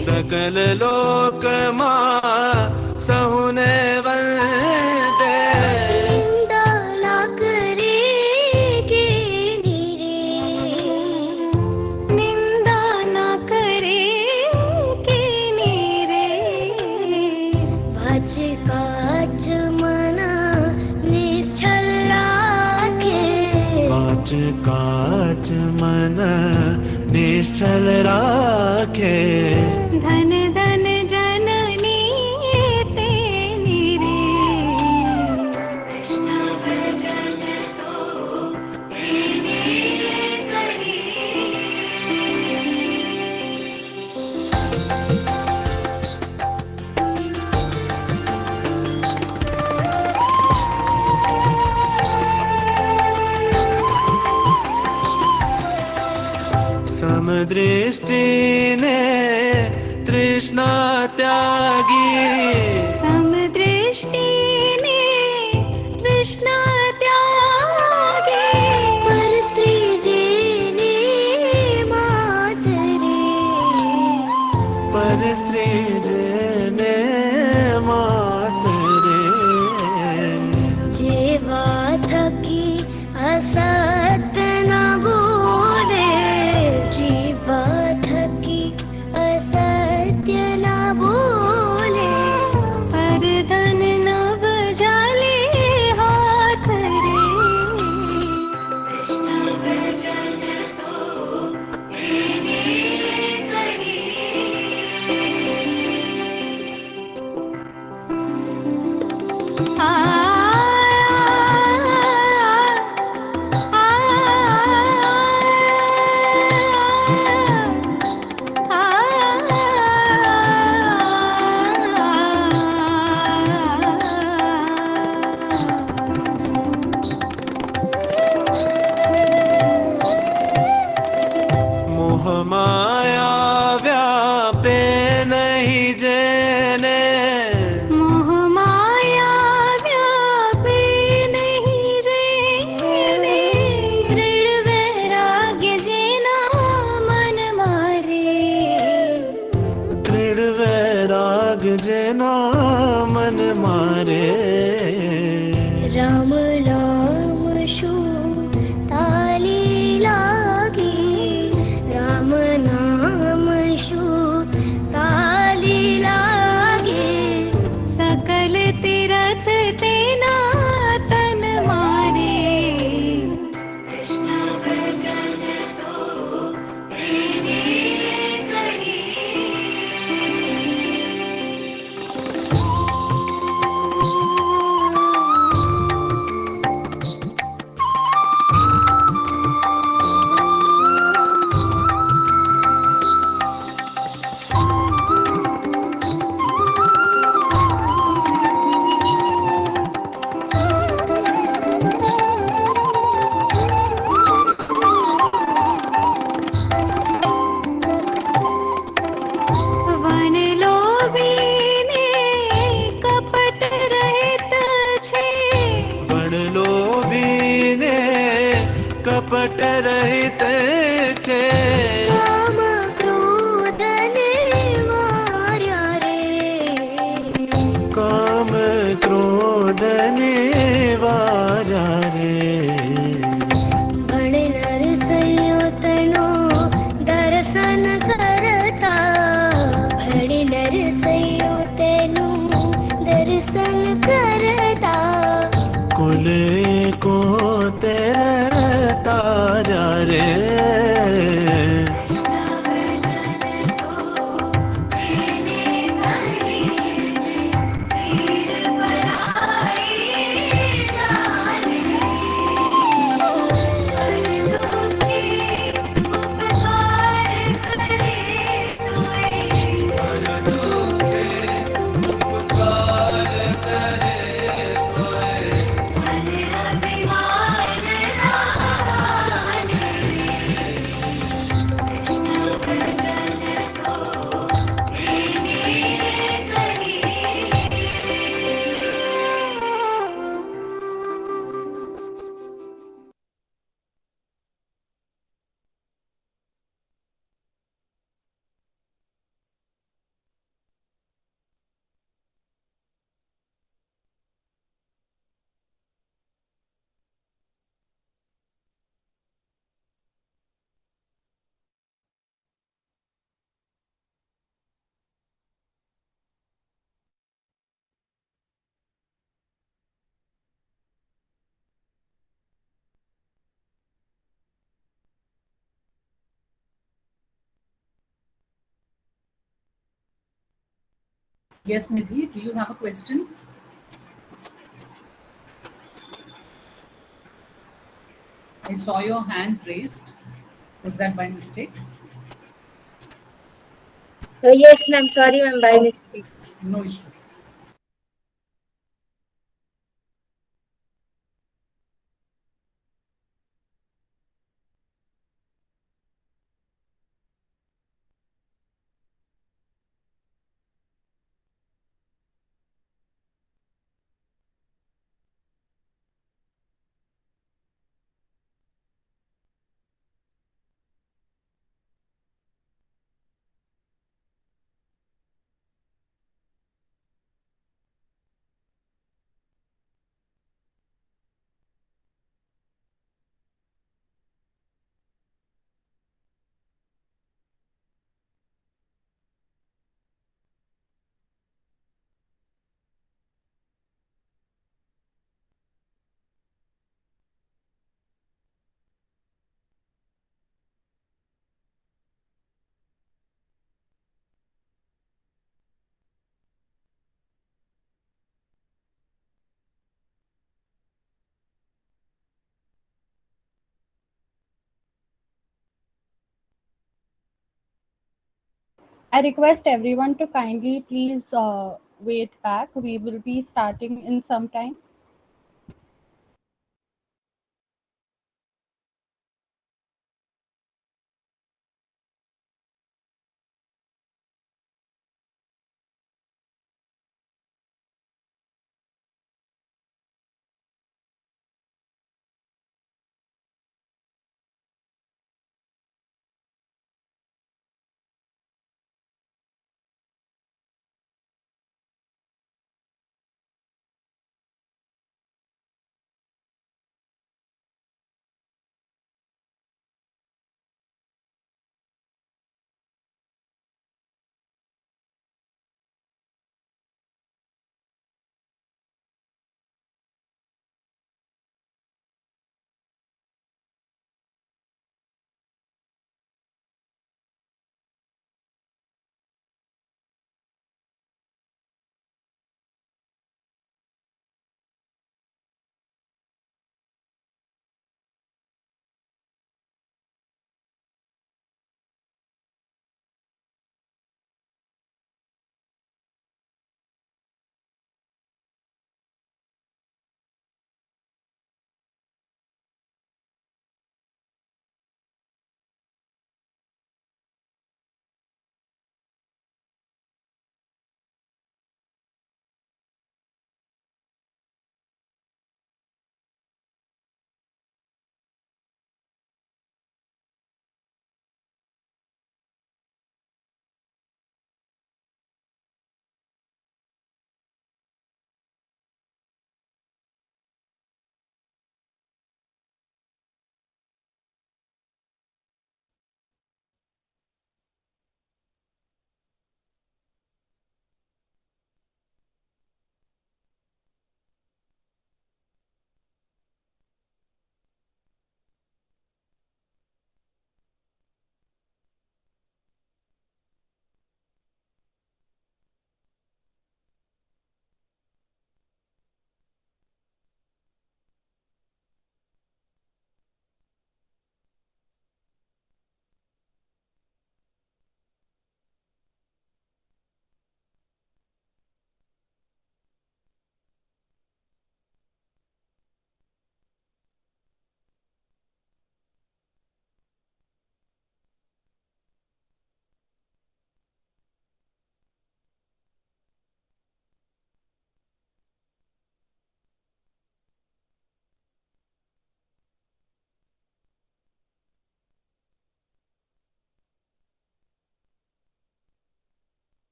सकल लोक मां सहुने वंदे। निंदा ना करेगे नीरे, निंदा ना करेगे नीरे। बाज काज मना निश्चल राखे, काच काच मन निश्चल राखे। धन धन जननी तेनी रे, वैष्णव जन तो तेने करी। समदृष्टि ने तृष्णा त्यागी, समदृष्टि ने तृष्णा त्यागे। पर स्त्री जेने मात रे, पर स्त्री जेने मात रे। जेवा थकी असत्य न बोले, जीवा थकी असत्य न बोले। पर धन नव जाले हाथ रे, वैष्णव जन तो तेने करी। मोह माया व्यापे नहीं जेने, मोह माया व्यापे नहीं रेने। दृढ़ वैराग्य जेना मन मारे, दृढ़ वैराग जेना मन मारे। राम नाम शो ताली लागे, राम नाम शो ताली लागे। सकल तीरथ तेना तन मारे, वैष्णव जन तो तेने करी। Yes, Nidhi, do you have a question? I saw your hand raised. Was that by mistake? Yes, ma'am. Sorry, ma'am, by Oh, mistake. no issues. I request everyone to kindly please wait back. We will be starting in some time.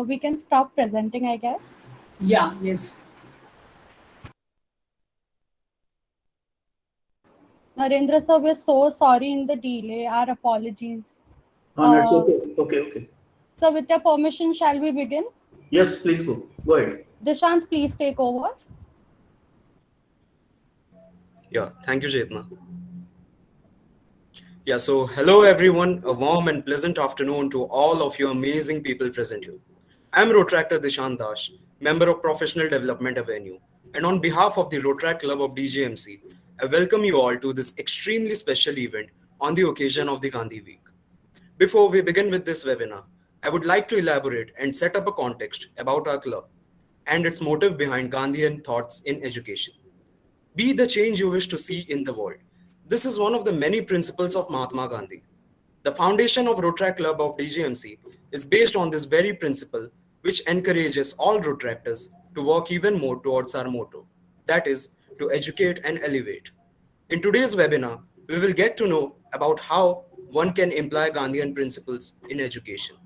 We can stop presenting, I guess. Yeah, yes. Narendra sir, we're so sorry in the delay. Our apologies. Oh, no, it's Uh, okay. Okay. So with your permission, shall we begin? Yes, please go. Go ahead. Dishant, please take over. Yeah, thank you, Chetna. Yeah, so hello everyone, a warm and pleasant afternoon to all of you amazing people present here. I'm Rotractor Dishant Dash, member of Professional Development Avenue, and on behalf of the Rotract Club of DGMC, I welcome you all to this extremely special event on the occasion of the Gandhi Week. Before we begin with this webinar, I would like to elaborate and set up a context about our club and its motive behind Gandhian thoughts in education. Be the change you wish to see in the world. This is one of the many principles of Mahatma Gandhi. The foundation of Rotaract Club of DGMC is based on this very principle, which encourages all Rotaractors to work even more towards our motto, that is, to educate and elevate. In today's webinar, we will get to know about how one can imply Gandhian principles in education.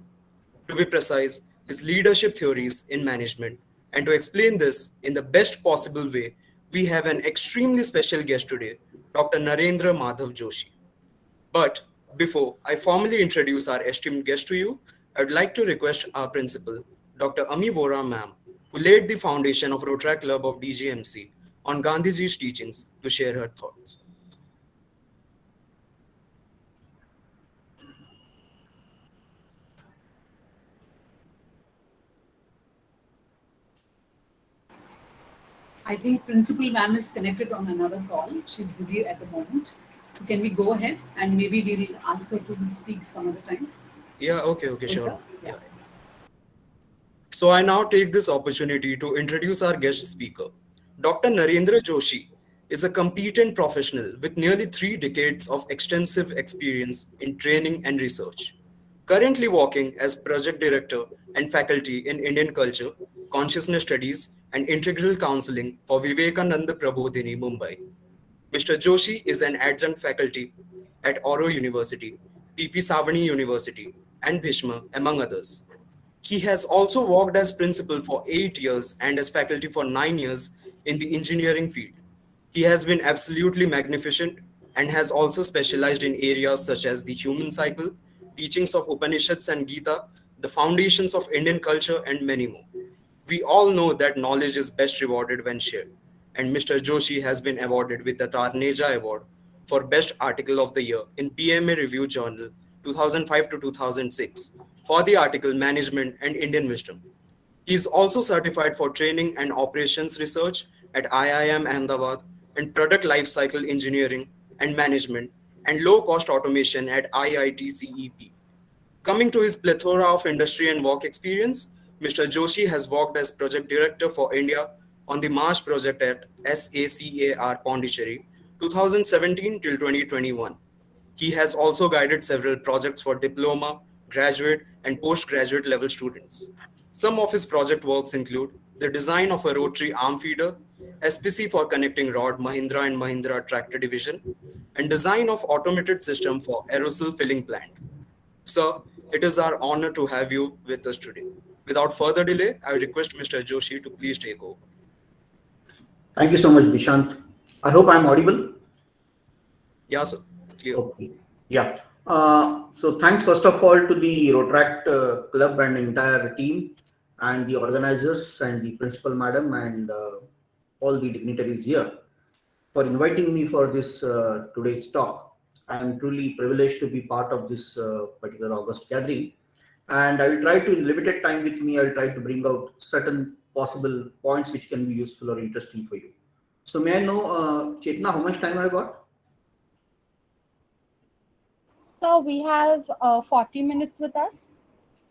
To be precise, his leadership theories in management. And to explain this in the best possible way, we have an extremely special guest today, Dr. Narendra Madhav Joshi. But before I formally introduce our esteemed guest to you, I would like to request our principal, Dr. Ami Vora ma'am, who laid the foundation of Rotaract Club of DGMC on Gandhiji's teachings, to share her thoughts. I think Principal Ma'am is connected on another call. She's busy at the moment. So can we go ahead and maybe we'll ask her to speak some other time? Yeah, okay, sure. Later? Yeah. So I now take this opportunity to introduce our guest speaker. Dr. Narendra Joshi is a competent professional with nearly 3 decades of extensive experience in training and research. Currently working as project director and faculty in Indian culture, consciousness studies, and integral counseling for Vivekananda Prabodhini, Mumbai. Mr. Joshi is an adjunct faculty at Oro University, P.P. Savani University, and Bhishma, among others. He has also worked as principal for 8 years and as faculty for 9 years in the engineering field. He has been absolutely magnificent and has also specialized in areas such as the human cycle, teachings of Upanishads and Gita, the foundations of Indian culture, and many more. We all know that knowledge is best rewarded when shared, and Mr. Joshi has been awarded with the Tarneja Award for Best Article of the Year in PMA Review Journal 2005 to 2006 for the article Management and Indian Wisdom. He is also certified for training and operations research at IIM Ahmedabad and product lifecycle engineering and management and low-cost automation at IIT CEP. Coming to his plethora of industry and work experience, Mr. Joshi has worked as project director for India on the Mars project at SACAR Pondicherry 2017 till 2021. He has also guided several projects for diploma, graduate, and postgraduate level students. Some of his project works include the design of a rotary arm feeder, SPC for connecting rod Mahindra and Mahindra tractor division, and design of automated system for aerosol filling plant. Sir, it is our honor to have you with us today. Without further delay, I request Mr. Joshi to please take over. Thank you so much, Dishant. I hope I'm audible. Yeah, sir. Clear. Okay. Yeah. So thanks first of all to the Rotaract Club and entire team and the organizers and the principal madam and all the dignitaries here for inviting me for this today's talk. I am truly privileged to be part of this particular August gathering, and I will try to, in limited time with me, I will try to bring out certain possible points which can be useful or interesting for you. So may I know, Chetna, how much time I got? So we have 40 minutes with us.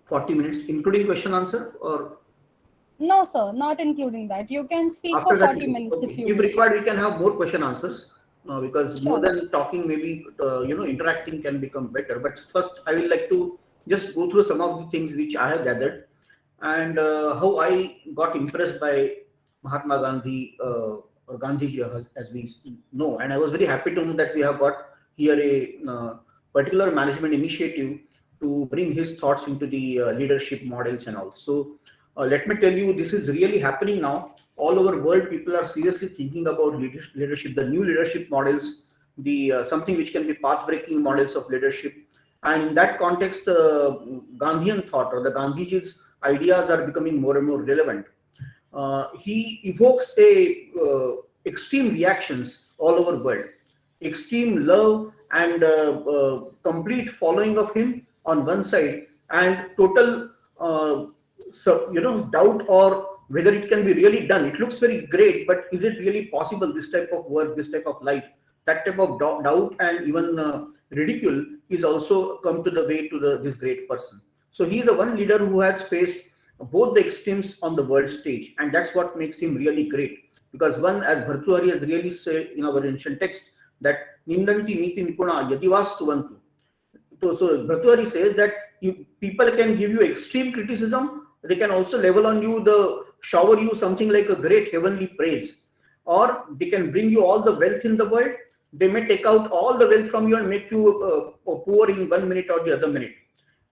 40 minutes, including question answer, or No, sir, not including that. You can speak after for that? 40 minutes Okay. if you If wish. required, we can have more question answers because more Sure. than talking, maybe interacting can become better. But first, I will like to just go through some of the things which I have gathered and how I got impressed by Mahatma Gandhi or Gandhiji, as we know. And I was very happy to know that we have got here a particular management initiative to bring his thoughts into the leadership models and all. So let me tell you, this is really happening now. All over the world, people are seriously thinking about leadership, the new leadership models, the something which can be path-breaking models of leadership. And in that context, Gandhian thought or the Gandhiji's ideas are becoming more and more relevant. He evokes a extreme reactions all over the world, extreme love and complete following of him on one side, and total doubt or whether it can be really done. It looks very great, but is it really possible, this type of work, this type of life? That type of doubt and even ridicule is also come to the way to this great person. So he is a one leader who has faced both the extremes on the world stage, and that's what makes him really great. Because one, as Bhartrhari has really said in our ancient text, that Nindanti Niti Nipuna Yadivastuvantu. So Bhartrhari says that people can give you extreme criticism, they can also level on you, shower you something like a great heavenly praise, or they can bring you all the wealth in the world. They may take out all the wealth from you and make you poor in 1 minute or the other minute.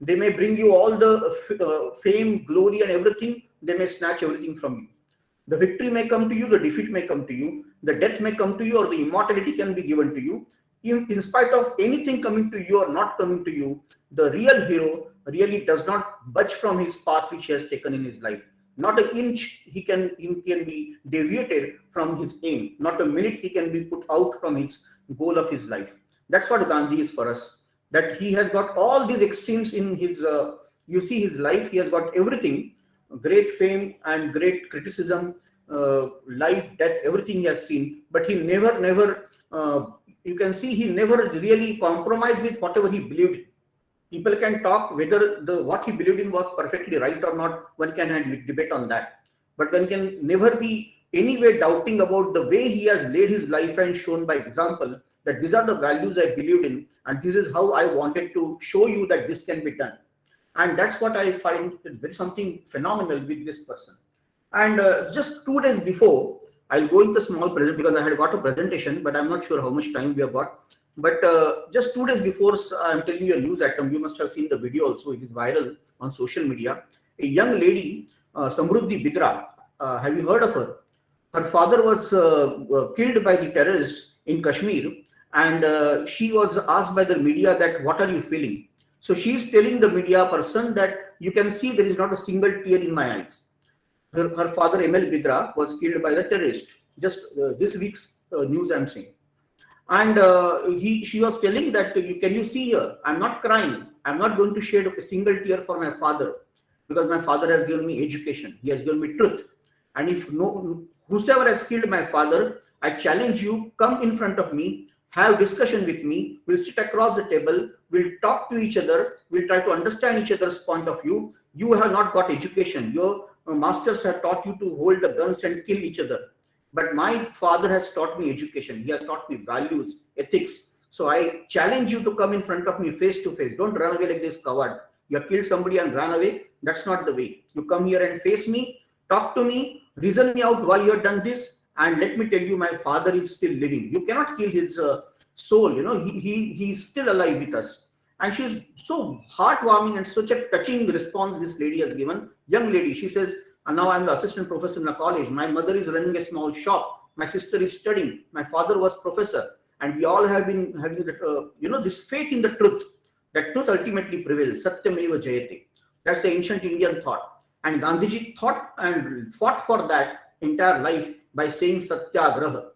They may bring you all the fame, glory and everything. They may snatch everything from you. The victory may come to you, the defeat may come to you, the death may come to you, or the immortality can be given to you. In spite of anything coming to you or not coming to you, the real hero really does not budge from his path which he has taken in his life. Not an inch he can be deviated from his aim. Not a minute he can be put out from his goal of his life. That's what Gandhi is for us. That he has got all these extremes in his, you see his life, he has got everything, great fame and great criticism, life, death, everything he has seen, but he never, you can see he never really compromised with whatever he believed in. People can talk whether what he believed in was perfectly right or not, one can have debate on that. But one can never be any way doubting about the way he has laid his life and shown by example that these are the values I believed in, and this is how I wanted to show you that this can be done. And that's what I find very something phenomenal with this person. And just 2 days before, I'll go into small present because I had got a presentation, but I'm not sure how much time we have got. But just 2 days before, I'm telling you a news item. You must have seen the video also. It is viral on social media. A young lady, Samruddhi Bidra, have you heard of her? Her father was killed by the terrorists in Kashmir, and she was asked by the media that, what are you feeling? So she is telling the media person that you can see there is not a single tear in my eyes. Her father, ML Bidra, was killed by the terrorist. Just this week's news I'm saying. And she was telling that, can you see here? I'm not crying. I'm not going to shed a single tear for my father, because my father has given me education. He has given me truth. And if whosoever has killed my father, I challenge you, come in front of me, have discussion with me, we'll sit across the table, we'll talk to each other, we'll try to understand each other's point of view. You have not got education. Your masters have taught you to hold the guns and kill each other. But my father has taught me education. He has taught me values, ethics. So I challenge you to come in front of me face to face. Don't run away like this coward. You have killed somebody and ran away. That's not the way. You come here and face me, talk to me, reason me out why you have done this, and let me tell you, my father is still living. You cannot kill his soul. You know, he's still alive with us. And she's so heartwarming and such a touching response this lady has given. Young lady, she says, and now I'm the assistant professor in a college. My mother is running a small shop. My sister is studying. My father was professor. And we all have been having that, this faith in the truth. That truth ultimately prevails. Satyameva Jayate. That's the ancient Indian thought. And Gandhiji thought and fought for that entire life by saying Satyagraha.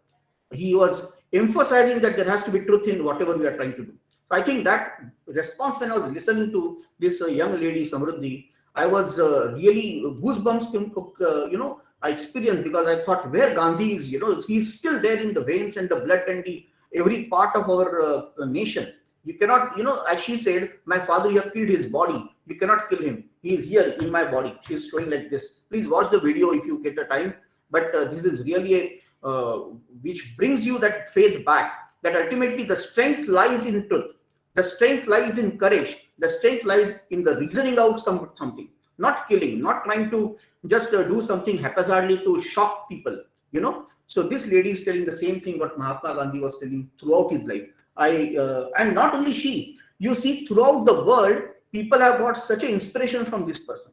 He was emphasizing that there has to be truth in whatever we are trying to do. So I think that response, when I was listening to this young lady, Samruddhi, I was really goosebumps, I experienced, because I thought where Gandhi is, he's still there in the veins and the blood and every part of our nation. You cannot, as she said, my father, you have killed his body. You cannot kill him. He is here in my body. She's showing like this. Please watch the video if you get the time. But this is really which brings you that faith back, that ultimately the strength lies in truth. The strength lies in courage. The strength lies in the reasoning out something, not killing, not trying to just do something haphazardly to shock people, So this lady is telling the same thing what Mahatma Gandhi was telling throughout his life. And not only she, you see throughout the world, people have got such an inspiration from this person.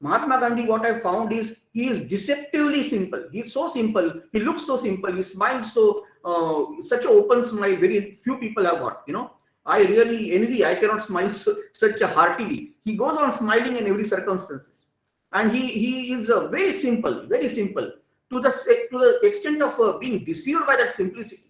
Mahatma Gandhi, what I found is, he is deceptively simple. He is so simple. He looks so simple. He smiles so, such an open smile. Very few people have got, I really envy. I cannot smile such a heartily. He goes on smiling in every circumstances. And he is very simple to the extent of being deceived by that simplicity.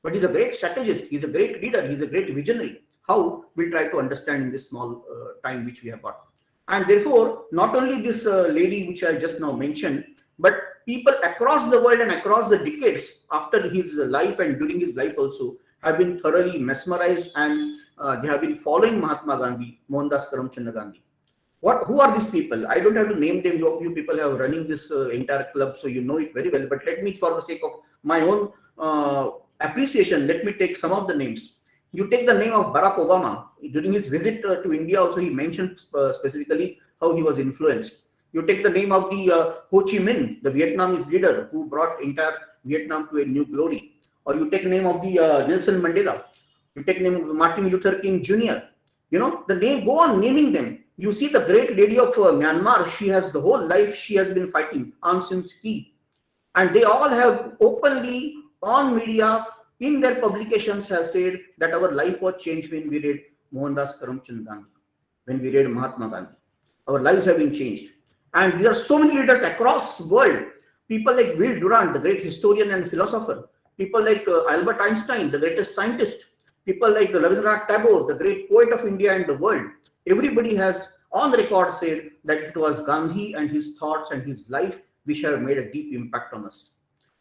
but he's a great strategist, he's a great leader, he's a great visionary. How? We'll try to understand in this small time which we have got. And therefore, not only this lady which I just now mentioned, but people across the world and across the decades after his life and during his life also have been thoroughly mesmerized, and they have been following Mahatma Gandhi, Mohandas Karamchand Gandhi. Who are these people? I don't have to name them. You people have running this entire club, so you know it very well. But let me, for the sake of my own appreciation, let me take some of the names. You take the name of Barack Obama. During his visit to India also, he mentioned specifically how he was influenced. You take the name of the Ho Chi Minh, the Vietnamese leader who brought entire Vietnam to a new glory. Or you take the name of the Nelson Mandela. You take the name of Martin Luther King Jr. You know, the name, go on naming them. You see the great lady of Myanmar, she has the whole life she has been fighting, Aung San Suu Kyi. And they all have openly on media, in their publications, have said that our life was changed when we read Mohandas Karamchand Gandhi, when we read Mahatma Gandhi. Our lives have been changed. And there are so many leaders across the world. People like Will Durant, the great historian and philosopher. People like Albert Einstein, the greatest scientist. People like Rabindranath Tagore, the great poet of India and the world. Everybody has on record said that it was Gandhi and his thoughts and his life which have made a deep impact on us.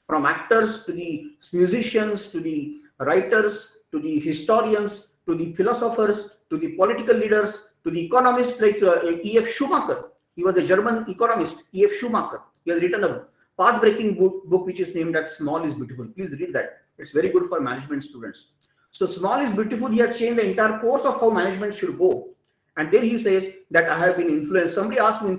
From actors to the musicians, to the writers, to the historians, to the philosophers, to the political leaders, to the economists like E.F. Schumacher. He was a German economist, E.F. Schumacher. He has written a path-breaking book which is named as Small is Beautiful. Please read that. It's very good for management students. So Small is Beautiful, he has changed the entire course of how management should go. And there he says that I have been influenced. Somebody asked me,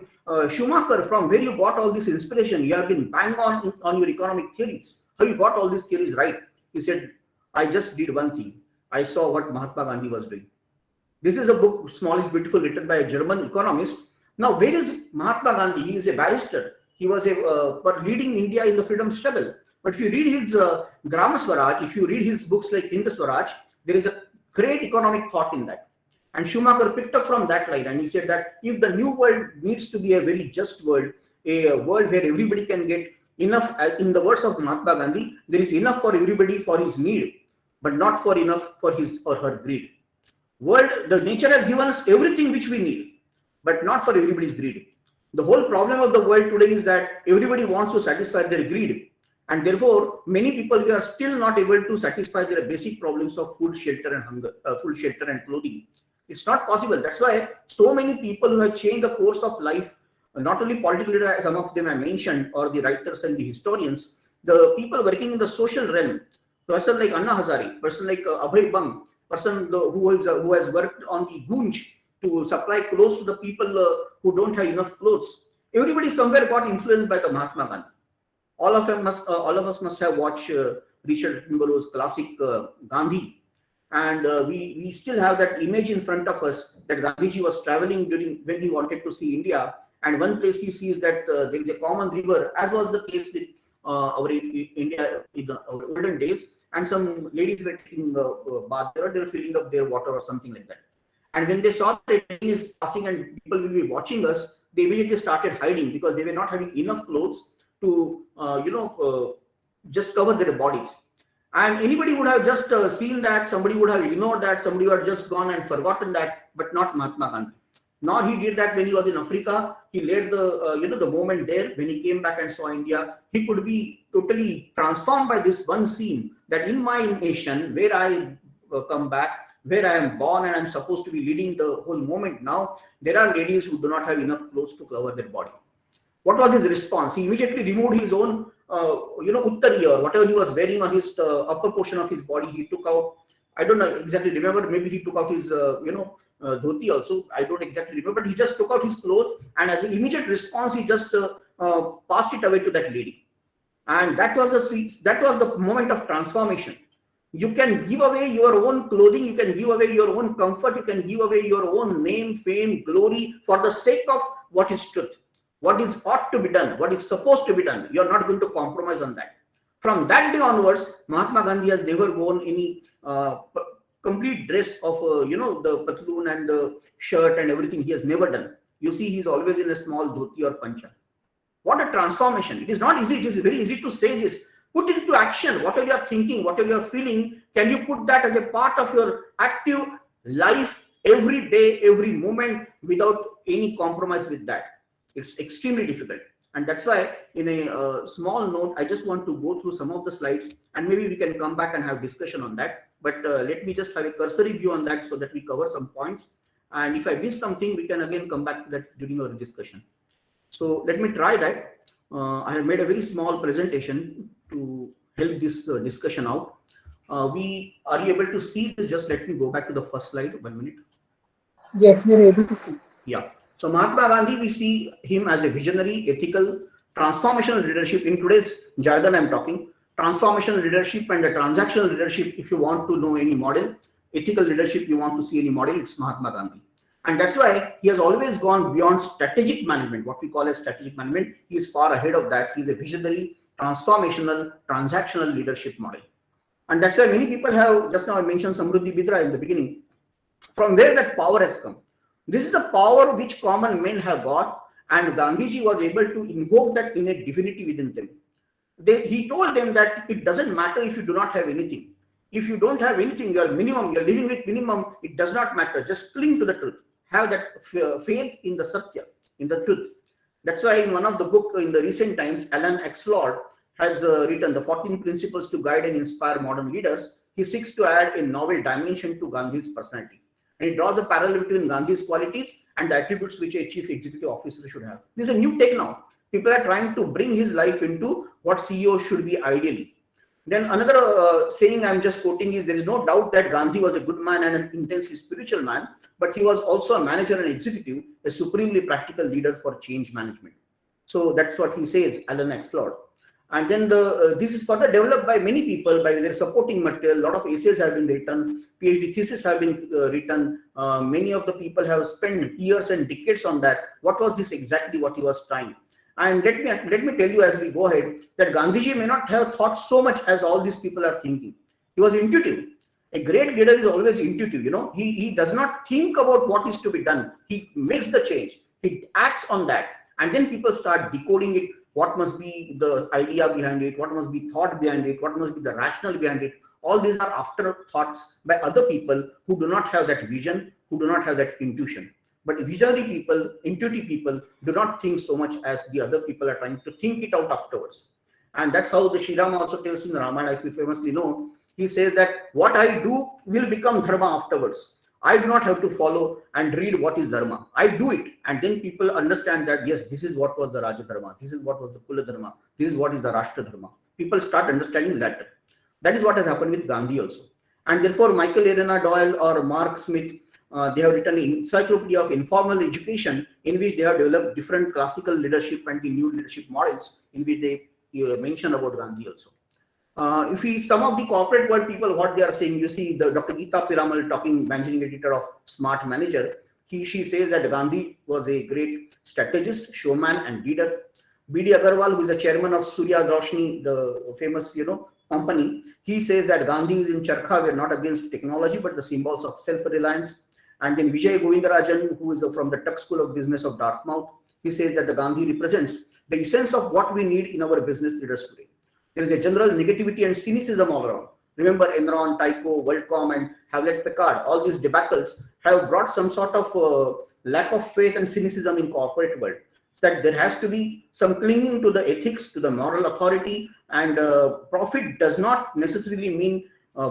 Schumacher, from where you got all this inspiration? You have been bang on your economic theories. How you got all these theories right? He said, I just did one thing. I saw what Mahatma Gandhi was doing. This is a book, Small is Beautiful, written by a German economist. Now, where is Mahatma Gandhi? He is a barrister. He was leading India in the freedom struggle. But if you read his Gram Swaraj, if you read his books like Hind Swaraj, there is a great economic thought in that. And Schumacher picked up from that line, and he said that if the new world needs to be a very just world, a world where everybody can get enough, in the words of Mahatma Gandhi, there is enough for everybody for his need, but not for enough for his or her greed. The nature has given us everything which we need, but not for everybody's greed. The whole problem of the world today is that everybody wants to satisfy their greed. And therefore, many people are still not able to satisfy their basic problems of food, shelter, and hunger, food, shelter, and clothing. It's not possible. That's why so many people who have changed the course of life, not only political leaders, some of them I mentioned, or the writers and the historians, the people working in the social realm, person like Anna Hazare, person like Abhay Bang, person who has worked on the Gunj to supply clothes to the people who don't have enough clothes. Everybody somewhere got influenced by the Mahatma Gandhi. All of us must have watched Richard Attenborough's classic Gandhi. And we still have that image in front of us that Gandhiji was traveling when he wanted to see India. And one place he sees that there is a common river, as was the case with our India in our olden days. And some ladies were taking a bath there, they were filling up their water or something like that. And when they saw that it is passing and people will be watching us, they immediately started hiding because they were not having enough clothes to just cover their bodies. And anybody would have just seen that, somebody would have ignored that, somebody would have just gone and forgotten that, but not Mahatma Gandhi. Nor he did that when he was in Africa. He led the moment there. When he came back and saw India, he could be totally transformed by this one scene, that in my nation, where I come back, where I am born and I'm supposed to be leading the whole moment now, there are ladies who do not have enough clothes to cover their body. What was his response? He immediately removed his own, uttari or whatever he was wearing on his upper portion of his body. He took out, I don't know exactly remember, maybe he took out his, dhoti also. I don't exactly remember, but he just took out his clothes, and as an immediate response, he just passed it away to that lady. And that was the moment of transformation. You can give away your own clothing, you can give away your own comfort, you can give away your own name, fame, glory for the sake of what is truth, what is ought to be done, what is supposed to be done. You are not going to compromise on that. From that day onwards, Mahatma Gandhi has never worn any complete dress of the patloon and the shirt and everything. He has never done. You see, he's always in a small dhoti or pancha. What a transformation. It is not easy. It is very easy to say this. Put it into action. Whatever you are thinking, whatever you are feeling, can you put that as a part of your active life every day, every moment, without any compromise with that? It's extremely difficult. And that's why in a small note, I just want to go through some of the slides, and maybe we can come back and have discussion on that. But let me just have a cursory view on that so that we cover some points. And if I miss something, we can again come back to that during our discussion. So let me try that. I have made a very small presentation to help this discussion out. We are you able to see this? Just let me go back to the first slide. 1 minute. Yes, we are able to see. Yeah. So Mahatma Gandhi, we see him as a visionary, ethical, transformational leadership. In today's jargon, I'm talking transformational leadership and a transactional leadership. If you want to know any model, ethical leadership, you want to see any model, it's Mahatma Gandhi. And that's why he has always gone beyond strategic management, what we call as strategic management. He is far ahead of that. He's a visionary, transformational, transactional leadership model. And that's why many people have, just now I mentioned Samruddhi Bidra in the beginning, from where that power has come. This is the power which common men have got, and Gandhiji was able to invoke that innate divinity within them. He told them that it doesn't matter if you do not have anything. If you don't have anything, you're living with minimum, it does not matter. Just cling to the truth. Have that faith in the Satya, in the truth. That's why in one of the book in the recent times, Alan Axelrod has written the 14 principles to guide and inspire modern leaders. He seeks to add a novel dimension to Gandhi's personality. And he draws a parallel between Gandhi's qualities and the attributes which a chief executive officer should have. This is a new take now. People are trying to bring his life into what CEO should be ideally. Then another saying I'm just quoting is, there is no doubt that Gandhi was a good man and an intensely spiritual man, but he was also a manager and executive, a supremely practical leader for change management. So that's what he says, Alan Axelrod. And then this is further developed by many people by their supporting material. A lot of essays have been written, PhD theses have been written. Many of the people have spent years and decades on that. What was this exactly what he was trying? And let me tell you as we go ahead that Gandhiji may not have thought so much as all these people are thinking. He was intuitive. A great leader is always intuitive. He does not think about what is to be done. He makes the change. He acts on that, and then people start decoding it. What must be the idea behind it? What must be thought behind it? What must be the rationale behind it? All these are afterthoughts by other people who do not have that vision, who do not have that intuition. But visionary people, intuitive people do not think so much as the other people are trying to think it out afterwards. And that's how the Sri Rama also tells in Ramayana, if you famously know, he says that what I do will become dharma afterwards. I do not have to follow and read what is dharma. I do it. And then people understand that, yes, this is what was the Raja Dharma. This is what was the Kula Dharma. This is what is the Rashtra Dharma. People start understanding that. That is what has happened with Gandhi also. And therefore, Michael Arena Doyle or Mark Smith, they have written an encyclopedia of informal education in which they have developed different classical leadership and the new leadership models in which they mention about Gandhi also. If we some of the corporate world people, what they are saying, you see the Dr. Geeta Piramal talking, managing editor of Smart Manager, she says that Gandhi was a great strategist, showman and leader. B.D. Agarwal, who is the chairman of Surya Roshni, the famous company, he says that Gandhi is in Charkha, we are not against technology but the symbols of self-reliance. And then Vijay Govindarajan, who is from the Tuck School of Business of Dartmouth, he says that the Gandhi represents the essence of what we need in our business leaders today. There is a general negativity and cynicism all around. Remember Enron, Tyco, WorldCom and Hewlett-Packard, all these debacles have brought some sort of lack of faith and cynicism in corporate world. So that there has to be some clinging to the ethics, to the moral authority, and profit does not necessarily mean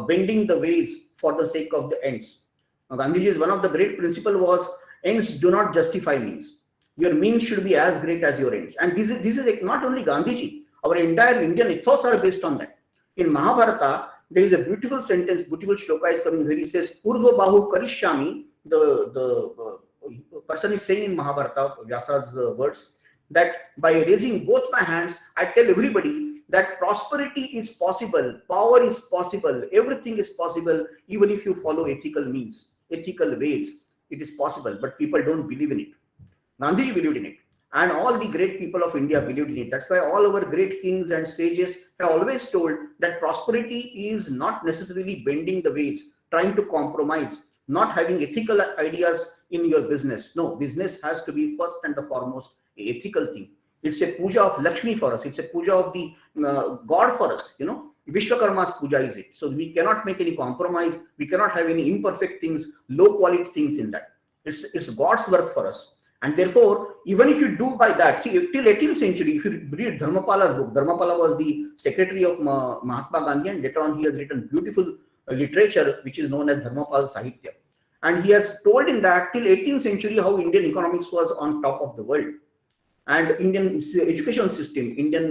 bending the ways for the sake of the ends. Gandhiji's one of the great principle was ends do not justify means. Your means should be as great as your ends. And this is not only Gandhiji. Our entire Indian ethos are based on that. In Mahabharata, there is a beautiful sentence, beautiful shloka is coming here. He says, Purva Bahu Karishyami. The person is saying in Mahabharata, Vyasa's words, that by raising both my hands, I tell everybody that prosperity is possible, power is possible, everything is possible, even if you follow ethical means, ethical ways. It is possible, but people don't believe in it. Gandhiji believed in it. And all the great people of India believed in it. That's why all our great kings and sages have always told that prosperity is not necessarily bending the ways, trying to compromise, not having ethical ideas in your business. No, business has to be first and the foremost an ethical thing. It's a puja of Lakshmi for us. It's a puja of the God for us. Vishwakarma's puja is it. So we cannot make any compromise. We cannot have any imperfect things, low quality things in that. It's God's work for us. And therefore, even if you do by that, see, till 18th century, if you read Dharmapala's book, Dharmapala was the secretary of Mahatma Gandhi, and later on he has written beautiful literature which is known as Dharmapala Sahitya. And he has told in that till 18th century how Indian economics was on top of the world. And Indian education system, Indian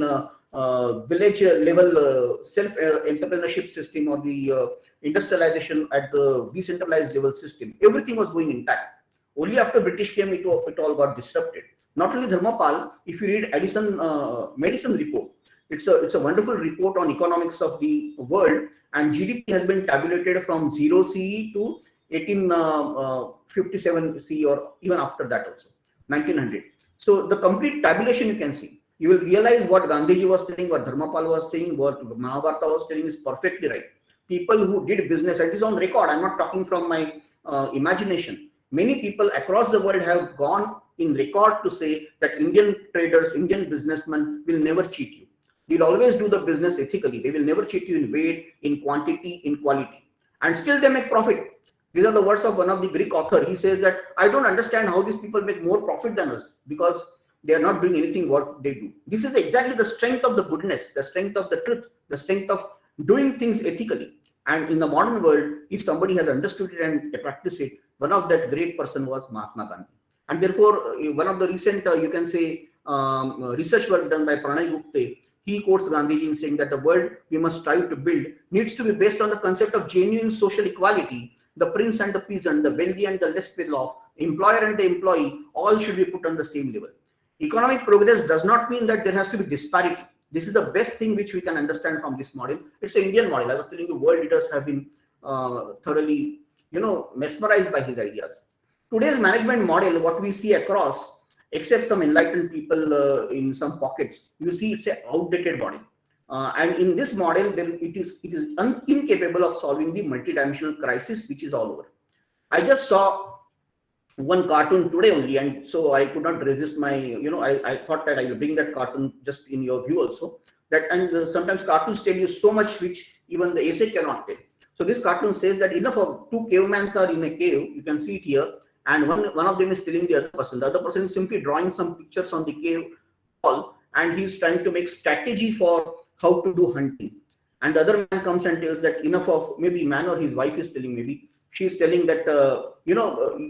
village level self-entrepreneurship system, or the industrialization at the decentralized level system, everything was going intact. Only after British came, it all got disrupted. Not only Dharmapal, if you read Addison Madison report, it's a wonderful report on economics of the world, and GDP has been tabulated from 0 CE to 1857 CE, or even after that also, 1900. So the complete tabulation you can see. You will realize what Gandhiji was telling, what Dharmapal was saying, what Mahabharata was telling is perfectly right. People who did business, and it is on record, I'm not talking from my imagination. Many people across the world have gone in record to say that Indian traders, Indian businessmen will never cheat you. They'll always do the business ethically. They will never cheat you in weight, in quantity, in quality. And still they make profit. These are the words of one of the Greek author. He says that I don't understand how these people make more profit than us, because they are not doing anything what they do. This is exactly the strength of the goodness, the strength of the truth, the strength of doing things ethically. And in the modern world, if somebody has understood it and practiced it, one of that great person was Mahatma Gandhi. And therefore, one of the recent, you can say, research work done by Pranay Gupte, he quotes Gandhiji in saying that the world we must strive to build needs to be based on the concept of genuine social equality. The prince and the peasant, the wealthy and the less well off, employer and the employee, all should be put on the same level. Economic progress does not mean that there has to be disparity. This is the best thing which we can understand from this model. It's an Indian model. I was telling you, world leaders have been thoroughly, mesmerized by his ideas. Today's management model, what we see across, except some enlightened people in some pockets, you see it's an outdated model. And in this model, it is incapable of solving the multidimensional crisis which is all over. I just saw one cartoon today only, and so I could not resist my, I thought that I will bring that cartoon just in your view also. Sometimes cartoons tell you so much which even the essay cannot tell. So this cartoon says that enough of two cavemans are in a cave, you can see it here, and one of them is telling the other person. The other person is simply drawing some pictures on the cave wall, and he's trying to make strategy for how to do hunting. And the other man comes and tells that enough of, maybe man or his wife is telling, maybe she's telling that,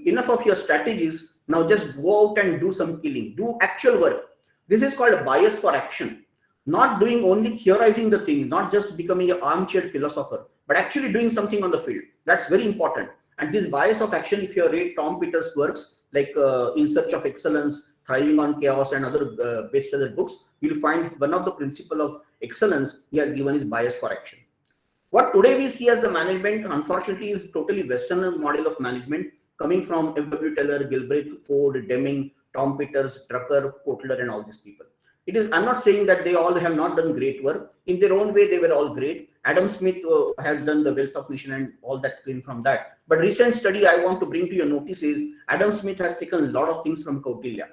enough of your strategies, now just go out and do some killing, do actual work. This is called a bias for action. Not doing only theorizing the things, not just becoming an armchair philosopher, but actually doing something on the field. That's very important. And this bias of action, if you read Tom Peters' works, like In Search of Excellence, Thriving on Chaos, and other bestseller books, you'll find one of the principles of excellence he has given is bias for action. What today we see as the management, unfortunately, is totally Western model of management coming from F.W. Teller, Gilbreth, Ford, Deming, Tom Peters, Drucker, Kotler, and all these people. I'm not saying that they all have not done great work. In their own way, they were all great. Adam Smith has done The Wealth of Nation, and all that came from that. But recent study I want to bring to your notice is Adam Smith has taken a lot of things from Kautilya.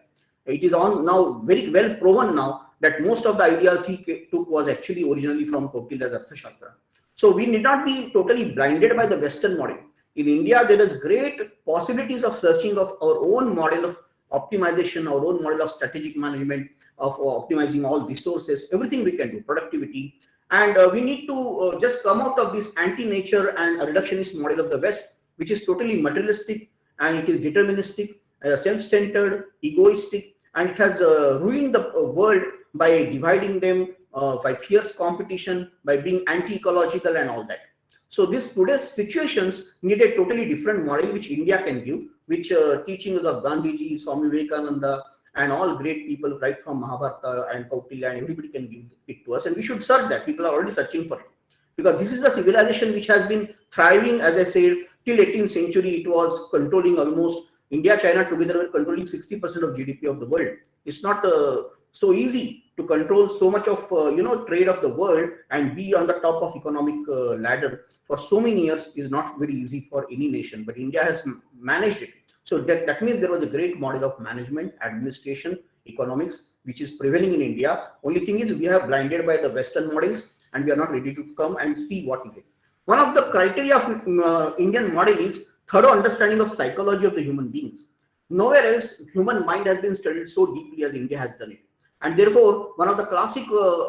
It is on now very well proven now that most of the ideas he took was actually originally from Kautilya's Arthashastra. So we need not be totally blinded by the Western model. In India, there is great possibilities of searching of our own model of optimization, our own model of strategic management, of optimizing all resources, everything we can do, productivity. And we need to just come out of this anti-nature and reductionist model of the West, which is totally materialistic, and it is deterministic, self-centered, egoistic, and it has ruined the world by dividing them, by fierce competition, by being anti-ecological and all that. So today's situations need a totally different model which India can give, which teachings of Gandhiji, Swami Vivekananda, and all great people right from Mahabharata and Kautilya, and everybody can give it to us, and we should search that. People are already searching for it, because this is a civilization which has been thriving, as I said, till 18th century. It was controlling almost, India, China together were controlling 60% of GDP of the world. It's not so easy to control so much of trade of the world and be on the top of economic ladder for so many years is not very easy for any nation, but India has managed it. So that means there was a great model of management, administration, economics which is prevailing in India. Only thing is we are blinded by the Western models and we are not ready to come and see what is it. One of the criteria of Indian model is thorough understanding of psychology of the human beings. Nowhere else human mind has been studied so deeply as India has done it. And therefore, one of the classic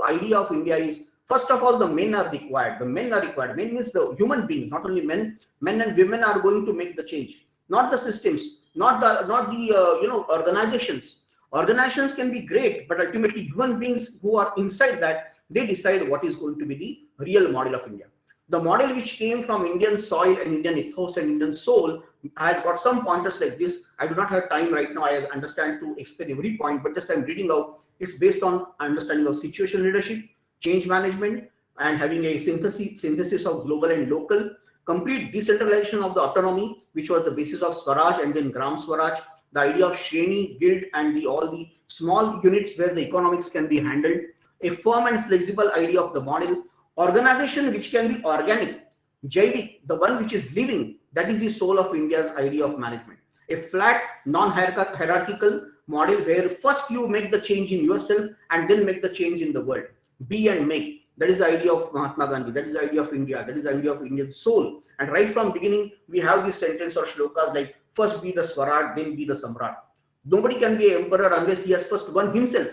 idea of India is, first of all, the men are required. The men are required. Men means the human beings, not only men. Men and women are going to make the change, not the systems, not the organizations. Organizations can be great, but ultimately human beings who are inside that, they decide what is going to be the real model of India. The model which came from Indian soil and Indian ethos and Indian soul has got some pointers like this. I do not have time right now, I understand, to explain every point, but just I'm reading out. It's based on understanding of situational leadership, change management, and having a synthesis of global and local, complete decentralization of the autonomy, which was the basis of Swaraj and then Gram Swaraj, the idea of Shreni, guild, and all the small units where the economics can be handled, a firm and flexible idea of the model, organization which can be organic, Jaivik, the one which is living, that is the soul of India's idea of management. A flat, non-hierarchical model where first you make the change in yourself and then make the change in the world. Be and make. That is the idea of Mahatma Gandhi. That is the idea of India. That is the idea of Indian soul. And right from beginning, we have this sentence or shlokas like, first be the Swaraj, then be the Samrat. Nobody can be an emperor unless he has first won himself.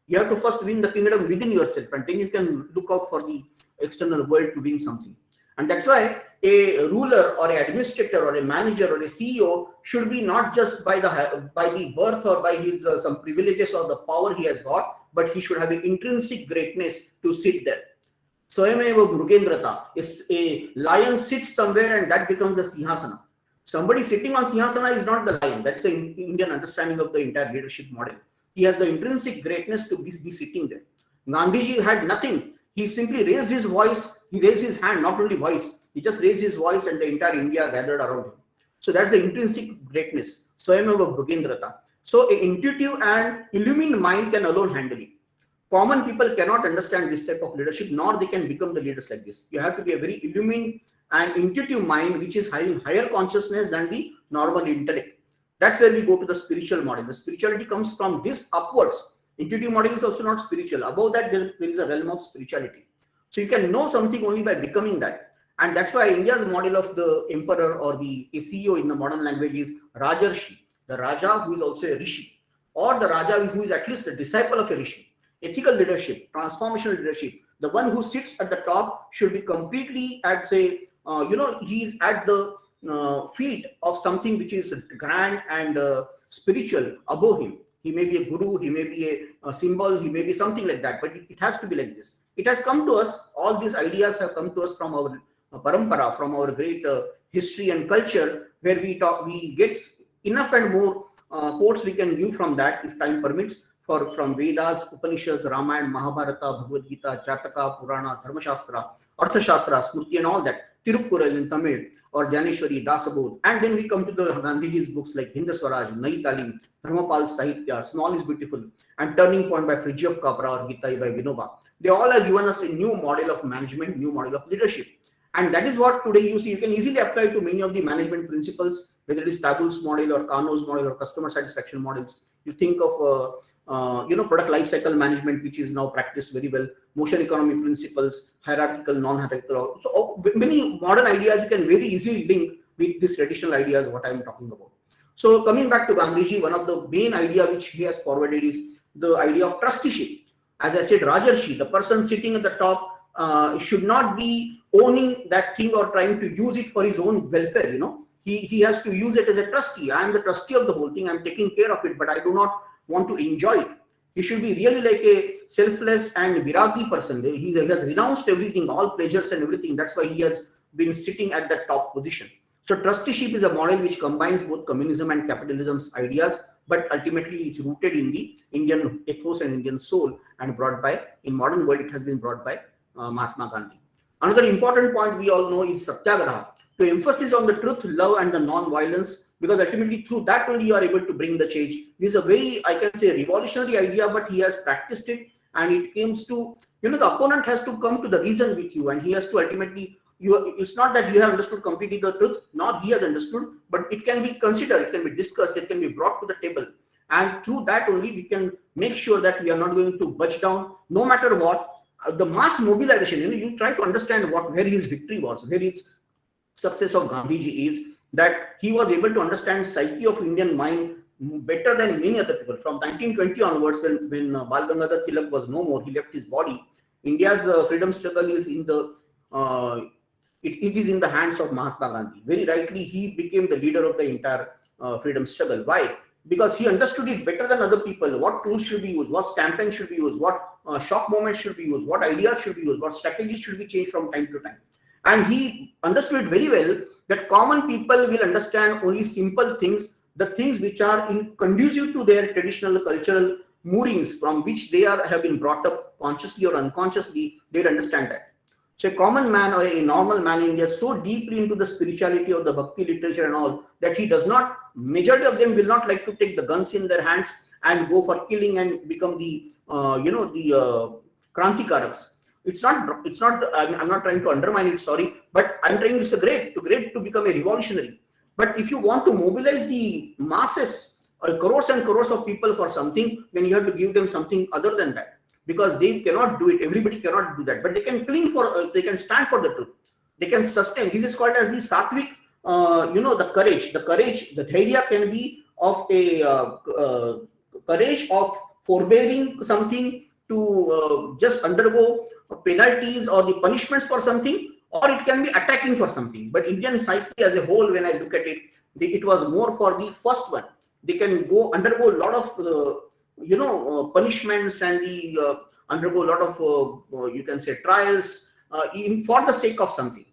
You have to first win the kingdom within yourself, and then you can look out for the external world to win something. And that's why a ruler or an administrator or a manager or a CEO should be not just by the birth or by his some privileges or the power he has got, but he should have an intrinsic greatness to sit there. Swayameva Mrugendrata is a lion sits somewhere and that becomes a Sinhasana. Somebody sitting on Sinhasana is not the lion. That's the Indian understanding of the entire leadership model. He has the intrinsic greatness to be sitting there. Gandhiji had nothing. He simply raised his voice. He raised his hand, not only voice. He just raised his voice and the entire India gathered around him. So that's the intrinsic greatness. Swayameva Bhugendrata. So an intuitive and illumined mind can alone handle it. Common people cannot understand this type of leadership, nor they can become the leaders like this. You have to be a very illumined and intuitive mind, which is having higher consciousness than the normal intellect. That's where we go to the spiritual model. The spirituality comes from this upwards. Intuitive model is also not spiritual. Above that, there is a realm of spirituality. So you can know something only by becoming that. And that's why India's model of the emperor or the CEO in the modern language is Rajarshi, the Raja who is also a Rishi, or the Raja who is at least the disciple of a Rishi. Ethical leadership, transformational leadership, the one who sits at the top should be completely at, say, he's at the feet of something which is grand and spiritual above him. He may be a guru, he may be a symbol, he may be something like that, but it has to be like this. It has come to us, all these ideas have come to us from our parampara, from our great history and culture, where we get enough and more quotes we can give from that, if time permits, from Vedas, Upanishads, Ramayana, Mahabharata, Bhagavad Gita, Jataka, Purana, Dharmashastra, Arthashastra, Smriti, and all that. Tirukkural in Tamil, or Janeshwari, Dasabodh. And then we come to the Gandhiji's books like Hind Swaraj, Nai Talim, Dharmapal Sahitya, Small is Beautiful, and Turning Point by Fritjof Capra or Gita by Vinoba. They all have given us a new model of management, new model of leadership. And that is what today you see, you can easily apply to many of the management principles, whether it is Tabul's model or Kano's model or customer satisfaction models. You think of product life cycle management, which is now practiced very well, motion economy principles, hierarchical, non-hierarchical. So many modern ideas you can very easily link with these traditional ideas, what I am talking about. So coming back to Gandhiji, one of the main idea which he has forwarded is the idea of trusteeship. As I said, Rajarshi, the person sitting at the top, should not be owning that thing or trying to use it for his own welfare. He has to use it as a trustee. I am the trustee of the whole thing. I am taking care of it, but I do not want to enjoy it. He should be really like a selfless and viragi person. He has renounced everything, all pleasures and everything. That's why he has been sitting at the top position. So trusteeship is a model which combines both communism and capitalism's ideas, but ultimately it's rooted in the Indian ethos and Indian soul, and brought by, in modern world, it has been brought by Mahatma Gandhi. Another important point we all know is Satyagraha, to emphasis on the truth, love, and the non-violence, because ultimately through that only you are able to bring the change. This is a very, I can say, revolutionary idea, but he has practiced it, and it comes to, the opponent has to come to the reason with you, and he has to ultimately, it's not that you have understood completely the truth, nor he has understood, but it can be considered, it can be discussed, it can be brought to the table, and through that only we can make sure that we are not going to budge down, no matter what. The mass mobilization, you try to understand where his victory was, where his success of Gandhiji is, that he was able to understand psyche of Indian mind better than many other people. From 1920 onwards, when Bal Gangadhar Tilak was no more, he left his body. India's freedom struggle is in the it is in the hands of Mahatma Gandhi. Very rightly, he became the leader of the entire freedom struggle. Why? Because he understood it better than other people. What tools should be used, what campaigns should be used, what shock moments should be used, what ideas should be used, what strategies should be changed from time to time. And he understood it very well that common people will understand only simple things, the things which are conducive to their traditional cultural moorings from which they have been brought up consciously or unconsciously. They'll understand that. So a common man or a normal man in India is so deeply into the spirituality of the Bhakti literature and all that he does not, majority of them will not like to take the guns in their hands and go for killing and become the Krantikaraks. It's not, I'm not trying to undermine it, sorry, but I'm trying, it's great to become a revolutionary. But if you want to mobilize the masses or crores and crores of people for something, then you have to give them something other than that. Because they cannot do it, everybody cannot do that, but they can cling for, they can stand for the truth, they can sustain. This is called as the sattvic, the courage, the dhairya can be of a courage of forbearing something to just undergo penalties or the punishments for something, or it can be attacking for something. But Indian psyche as a whole, when I look at it, it was more for the first one. They can undergo a lot of punishments and undergo a lot of you can say trials for the sake of something,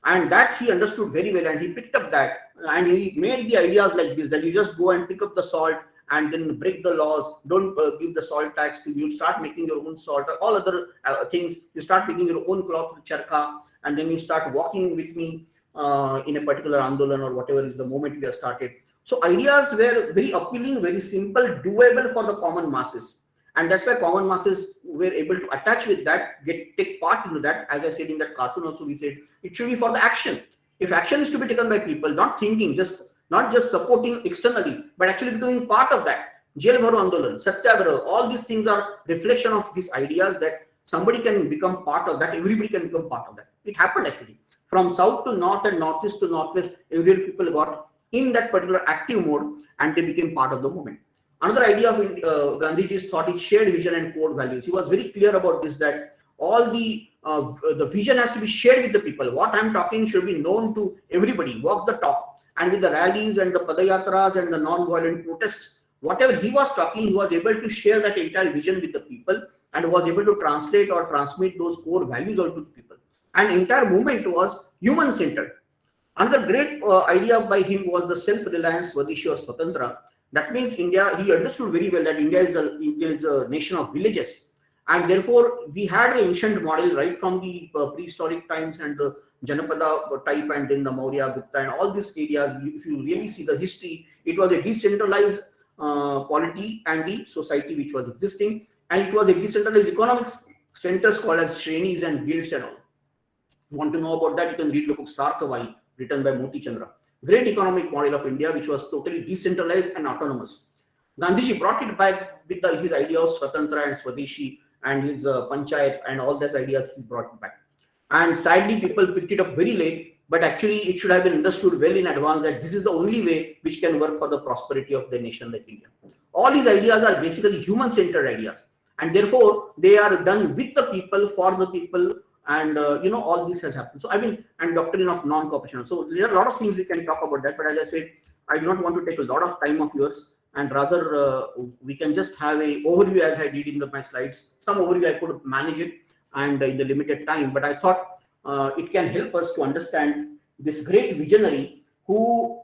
and that he understood very well, and he picked up that, and he made the ideas like this, that you just go and pick up the salt and then break the laws, don't give the salt tax to you, start making your own salt or all other things, you start making your own cloth with charkha, and then you start walking with me in a particular andolan or whatever is the moment we have started. So ideas were very appealing, very simple, doable for the common masses. And that's why common masses were able to attach with that, take part into that. As I said in that cartoon also, we said it should be for the action. If action is to be taken by people, not thinking, not just supporting externally, but actually becoming part of that. Jail Bharo Andolan, Satyagraha, all these things are reflection of these ideas that somebody can become part of that, everybody can become part of that. It happened actually. From south to north and northeast to northwest, every people got in that particular active mode and they became part of the movement. Another idea of Gandhiji's thought is shared vision and core values. He was very clear about this, that all the vision has to be shared with the people. What I'm talking should be known to everybody, walk the talk. And with the rallies and the padayatras and the non-violent protests, whatever he was talking, he was able to share that entire vision with the people and was able to translate or transmit those core values out to the people. And entire movement was human-centered. Another great idea by him was the self-reliance, Swadeshi or Swatantra. That means India, he understood very well that India is a nation of villages. And therefore, we had an ancient model right from the prehistoric times and the Janapada type and then the Maurya, Gupta and all these areas. If you really see the history, it was a decentralized polity and the society which was existing. And it was a decentralized economic centers called as Shrenis and guilds and all. You want to know about that, you can read the book Sarthavai, written by Moti Chandra. Great economic model of India, which was totally decentralized and autonomous. Gandhiji brought it back with his idea of Swatantra and Swadeshi and his Panchayat and all those ideas he brought it back. And sadly, people picked it up very late, but actually it should have been understood well in advance that this is the only way which can work for the prosperity of the nation like India. All these ideas are basically human-centered ideas, and therefore they are done with the people, for the people, and all this has happened. So I mean, and doctrine of non-cooperation. So there are a lot of things we can talk about that, but as I said, I do not want to take a lot of time of yours, and rather we can just have a overview as I did in my slides. Some overview I could manage it and in the limited time, but I thought it can help us to understand this great visionary who,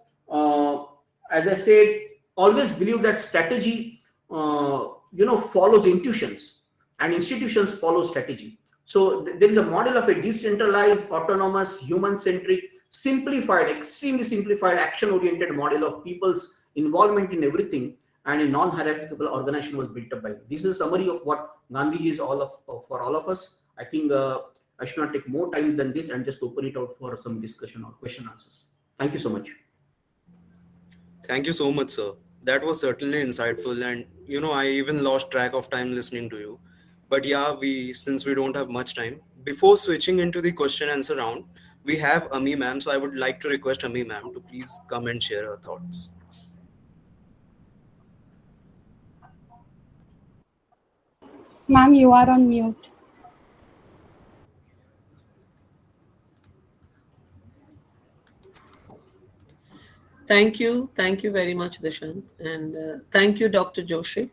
as I said, always believed that strategy follows intuitions and institutions follow strategy. So there is a model of a decentralized, autonomous, human-centric, simplified, extremely simplified, action-oriented model of people's involvement in everything, and a non-hierarchical organization was built up by it. This is a summary of what Gandhiji is for all of us. I think I should not take more time than this and just open it out for some discussion or question answers. Thank you so much. Thank you so much, sir. That was certainly insightful, and I even lost track of time listening to you. But yeah, since we don't have much time, before switching into the question answer round, we have Ami ma'am. So I would like to request Ami ma'am to please come and share her thoughts. Ma'am, you are on mute. Thank you. Thank you very much, Dishant. And thank you, Dr. Joshi,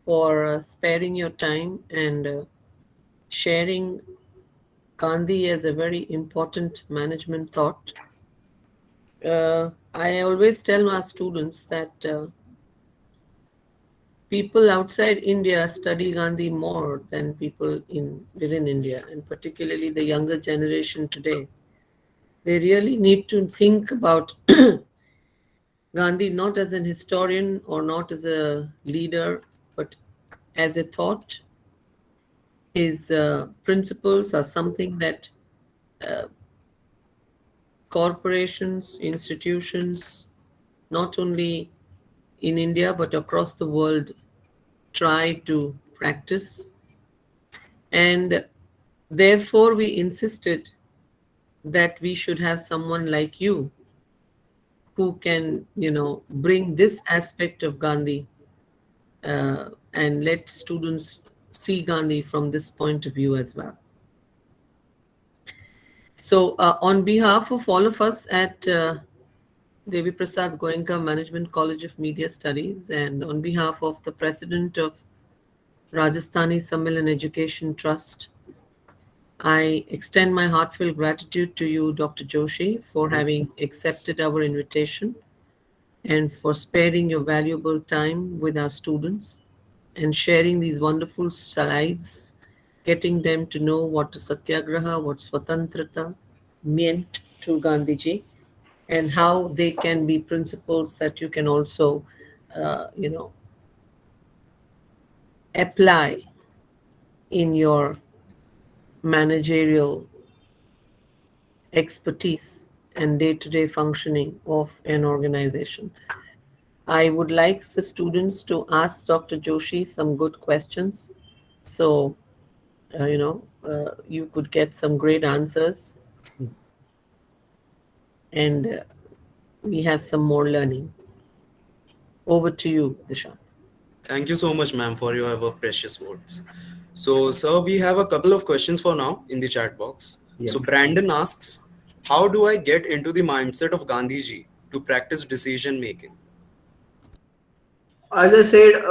for sparing your time and sharing Gandhi as a very important management thought. I always tell my students that people outside India study Gandhi more than people within India, and particularly the younger generation today. They really need to think about Gandhi not as an historian or not as a leader, but as a thought. His principles are something that corporations, institutions, not only in India but across the world, try to practice. And therefore, we insisted that we should have someone like you who can, bring this aspect of Gandhi and let students see Gandhi from this point of view as well. So on behalf of all of us at Devi Prasad Goenka Management College of Media Studies, and on behalf of the president of Rajasthani Sammilan Education Trust, I extend my heartfelt gratitude to you, Dr. Joshi, for having accepted our invitation and for sparing your valuable time with our students and sharing these wonderful slides, getting them to know what Satyagraha, what Swatantrata meant to Gandhiji, and how they can be principles that you can also, apply in your managerial expertise and day-to-day functioning of an organization. I would like the students to ask Dr. Joshi some good questions. So, you could get some great answers. And we have some more learning. Over to you, Dishant. Thank you so much, ma'am, for your ever precious words. So, sir, we have a couple of questions for now in the chat box. Yeah. So, Brandon asks, how do I get into the mindset of Gandhiji to practice decision making? As I said,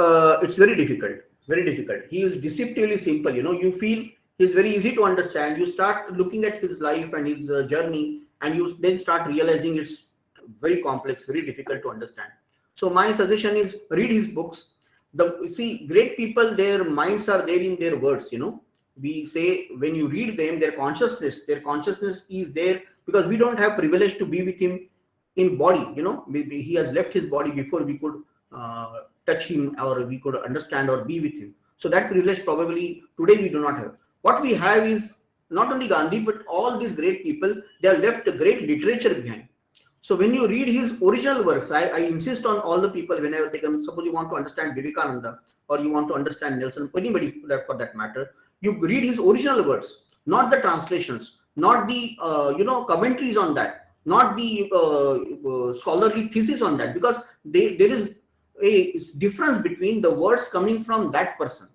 it's very difficult. Very difficult. He is deceptively simple. You feel he's very easy to understand. You start looking at his life and his journey, and you then start realizing it's very complex, very difficult to understand. So my suggestion is read his books. See, great people, their minds are there in their words. We say when you read them, their consciousness is there, because we don't have privilege to be with him in body. Maybe he has left his body before we could touch him, or we could understand or be with him. So that privilege probably today we do not have. What we have is not only Gandhi, but all these great people, they have left a great literature behind. So when you read his original works, I insist on all the people, whenever they come, suppose you want to understand Vivekananda, or you want to understand Nelson, anybody for that matter, you read his original works, not the translations, not the commentaries on that, not the scholarly thesis on that, because there is a difference between the words coming from that person.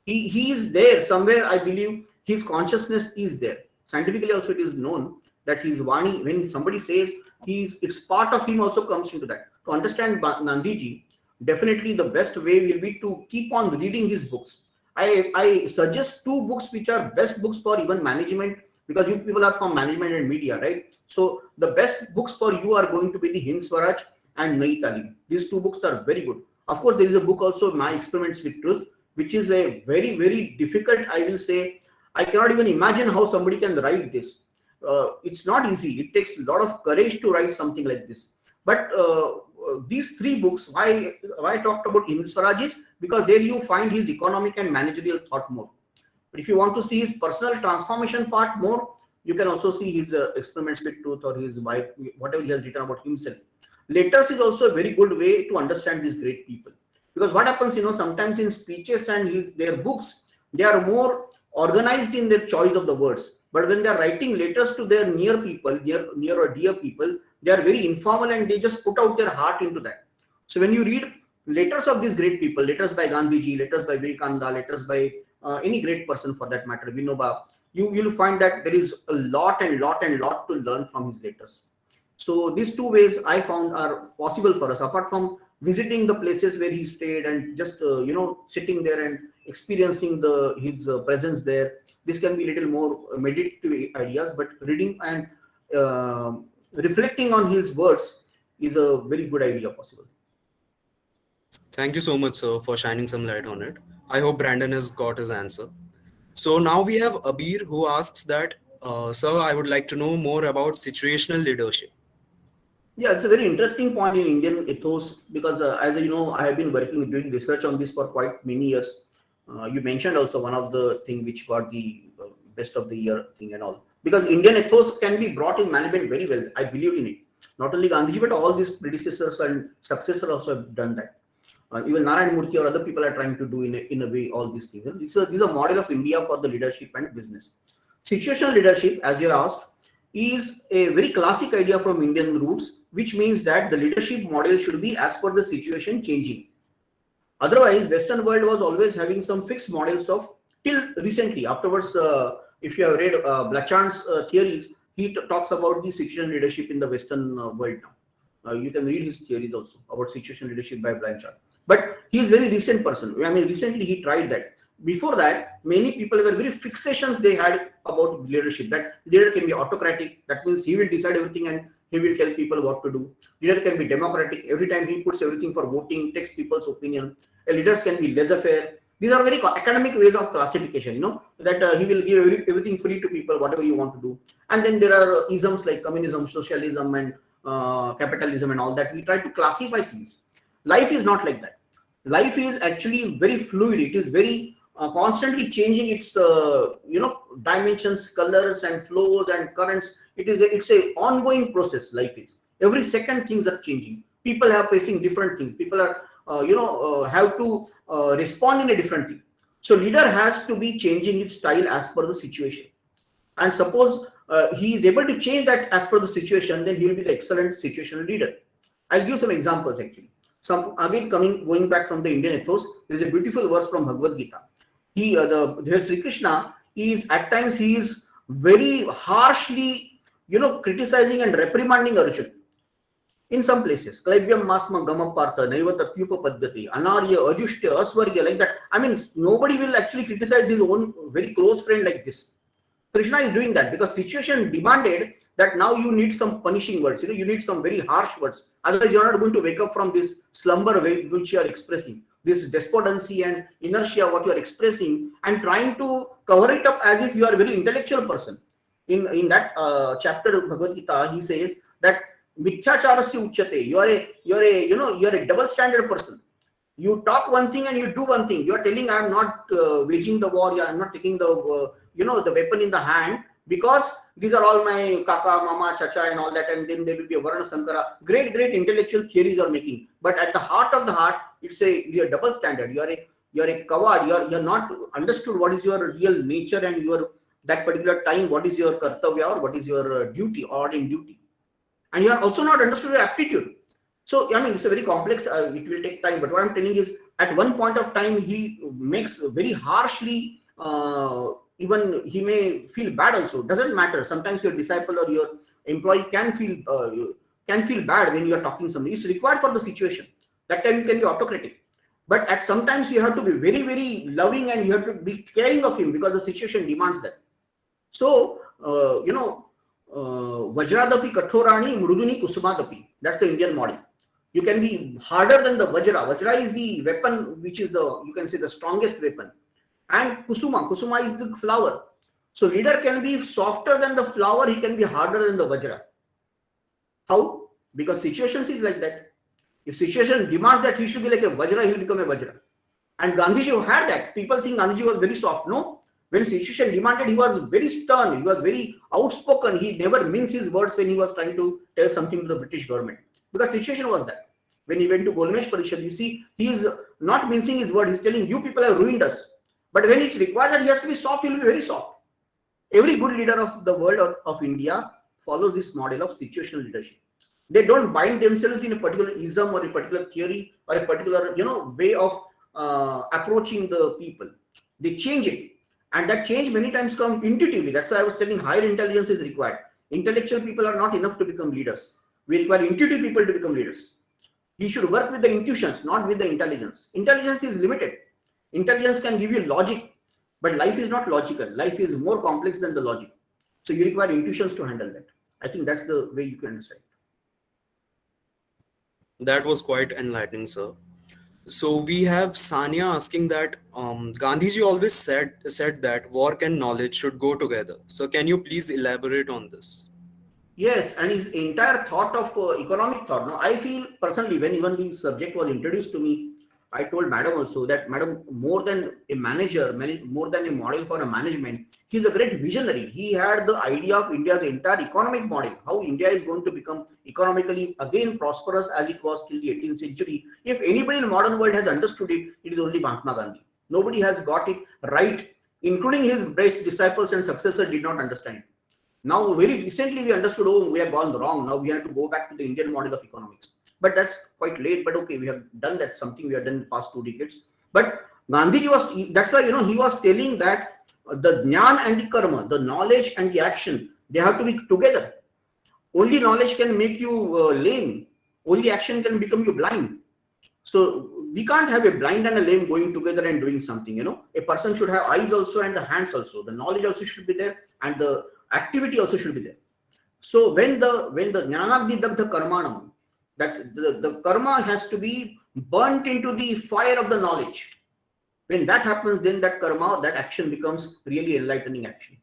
He is there somewhere. I believe his consciousness is there. Scientifically also it is known that his Vani, when somebody says it's part of him, also comes into that. To understand Gandhiji, definitely the best way will be to keep on reading his books. I suggest 2 books which are best books for even management, because you people are from management and media, right? So the best books for you are going to be the Hind Swaraj and Nayi Talim. These 2 books are very good. Of course, there is a book also, My Experiments with Truth, which is a very, very difficult, I will say. I cannot even imagine how somebody can write this. It's not easy. It takes a lot of courage to write something like this. But these 3 books, why I talked about Hind Swaraj is because there you find his economic and managerial thought more. But if you want to see his personal transformation part more, you can also see his Experiments with Truth, or his wife, whatever he has written about himself. Letters is also a very good way to understand these great people. Because what happens, sometimes in speeches and their books, they are more organized in their choice of the words. But when they are writing letters to their near people, near or dear people, they are very informal and they just put out their heart into that. So when you read letters of these great people, letters by Gandhiji, letters by Vivekananda, letters by any great person for that matter, Vinoba, you will find that there is a lot to learn from his letters. So these two ways I found are possible for us, apart from visiting the places where he stayed and just sitting there and experiencing his presence there. This can be a little more meditative ideas, but reading and reflecting on his words is a very good idea possible. Thank you so much, sir, for shining some light on it. I hope Brandon has got his answer. So now we have Abir, who asks that, sir, I would like to know more about situational leadership. Yeah, it's a very interesting point in Indian ethos, because as you know, I have been doing research on this for quite many years. You mentioned also one of the thing which got the best of the year thing and all, because Indian ethos can be brought in management very well. I believe in it. Not only Gandhiji, but all these predecessors and successors also have done that. Even Narayan Murthy or other people are trying to do in a way all these things. This is a model of India for the leadership and business. Situational leadership, as you asked, is a very classic idea from Indian roots, which means that the leadership model should be as per the situation changing. Otherwise, Western world was always having some fixed models of till recently. Afterwards, if you have read Blachand's theories, he talks about the situational leadership in the Western world now. You can read his theories also about situational leadership by Blanchard. But he is very recent person. I mean, recently he tried that. Before that, many people were very fixations they had about leadership. That leader can be autocratic. That means he will decide everything and he will tell people what to do. Leader can be democratic. Every time he puts everything for voting, takes people's opinion. Leaders can be laissez-faire. These are very academic ways of classification, that he will give everything free to people, whatever you want to do. And then there are isms like communism, socialism, and capitalism and all that. We try to classify things. Life is not like that. Life is actually very fluid. It is very constantly changing its dimensions, colors, and flows and currents. It's a ongoing process. Life is every second things are changing. People are facing different things. People are have to respond in a different thing. So leader has to be changing its style as per the situation. And suppose he is able to change that as per the situation, then he will be the excellent situational leader. I'll give some examples actually. Some again going back from the Indian ethos, there is a beautiful verse from Bhagavad Gita. The Sri Krishna is at times he is very harshly criticizing and reprimanding Arjuna. In some places, Klaibyam Masma Gamam Partha, Naiva Tatyupa Paddhati, Anarya, Ajushya, Aswarya, like that. I mean, nobody will actually criticize his own very close friend like this. Krishna is doing that because situation demanded that now you need some punishing words, you need some very harsh words. Otherwise, you're not going to wake up from this slumber which you are expressing, this despondency and inertia, what you are expressing, and trying to cover it up as if you are a very intellectual person. In that chapter of Bhagavad Gita, he says that Mithyacharasya uchyate, you're a double standard person. You talk one thing and you do one thing. You are telling I am not waging the war, I am not taking the the weapon in the hand, because these are all my kaka, mama, chacha and all that, and then there will be a Varna Sankara. Great intellectual theories you are making. But at the heart of the heart, you're a double standard. You're a coward. You're not understood what is your real nature and your that particular time, what is your kartavya or what is your duty or in duty. And you are also not understood your aptitude. So, I mean, it's a very complex, it will take time. But what I'm telling is, at one point of time, he makes very harshly, even he may feel bad also. Doesn't matter. Sometimes your disciple or your employee can feel bad when you are talking something. It's required for the situation. That time you can be autocratic. But at sometimes you have to be very, very loving and you have to be caring of him because the situation demands that. So, Vajradapi Kathorani Mruduni Kusumadapi. That's the Indian model. You can be harder than the Vajra. Vajra is the weapon which is you can say the strongest weapon. And Kusuma is the flower. So leader can be softer than the flower, he can be harder than the Vajra. How? Because situations is like that. If situation demands that he should be like a Vajra, he will become a Vajra. And Gandhiji had that. People think Gandhiji was very soft. No. When situation demanded, he was very stern. He was very outspoken. He never minced his words when he was trying to tell something to the British government. Because situation was that. When he went to Golmesh Parishad, you see, he is not mincing his word. He's telling you people have ruined us. But when it's required that he has to be soft, he will be very soft. Every good leader of the world of India follows this model of situational leadership. They don't bind themselves in a particular ism or a particular theory or a particular way of approaching the people. They change it, and that change many times comes intuitively. That's why I was telling higher intelligence is required. Intellectual people are not enough to become leaders. We require intuitive people to become leaders. You should work with the intuitions, not with the intelligence. Intelligence is limited. Intelligence can give you logic, but life is not logical. Life is more complex than the logic. So you require intuitions to handle that. I think that's the way you can understand. That was quite enlightening, sir. So we have Sania asking that Gandhiji always said that work and knowledge should go together. So can you please elaborate on this? Yes, and his entire thought of economic thought. Now, I feel personally, when even the subject was introduced to me, I told Madam also that, Madam, more than a manager, more than a model for a management, he's a great visionary. He had the idea of India's entire economic model, how India is going to become economically again prosperous as it was till the 18th century. If anybody in the modern world has understood it, it is only Mahatma Gandhi. Nobody has got it right, including his best disciples and successors did not understand it. Now, very recently, we understood, oh, we have gone wrong. Now we have to go back to the Indian model of economics. But that's quite late. But okay, we have done that, something we have done in the past 2 decades. But Gandhiji was, that's why, he was telling that the jnana and the karma, the knowledge and the action, they have to be together. Only knowledge can make you lame. Only action can become you blind. So we can't have a blind and a lame going together and doing something, A person should have eyes also and the hands also. The knowledge also should be there and the activity also should be there. So when the jnana dagdha karmanam, that's the karma has to be burnt into the fire of the knowledge. When that happens, then that karma, that action becomes really enlightening action.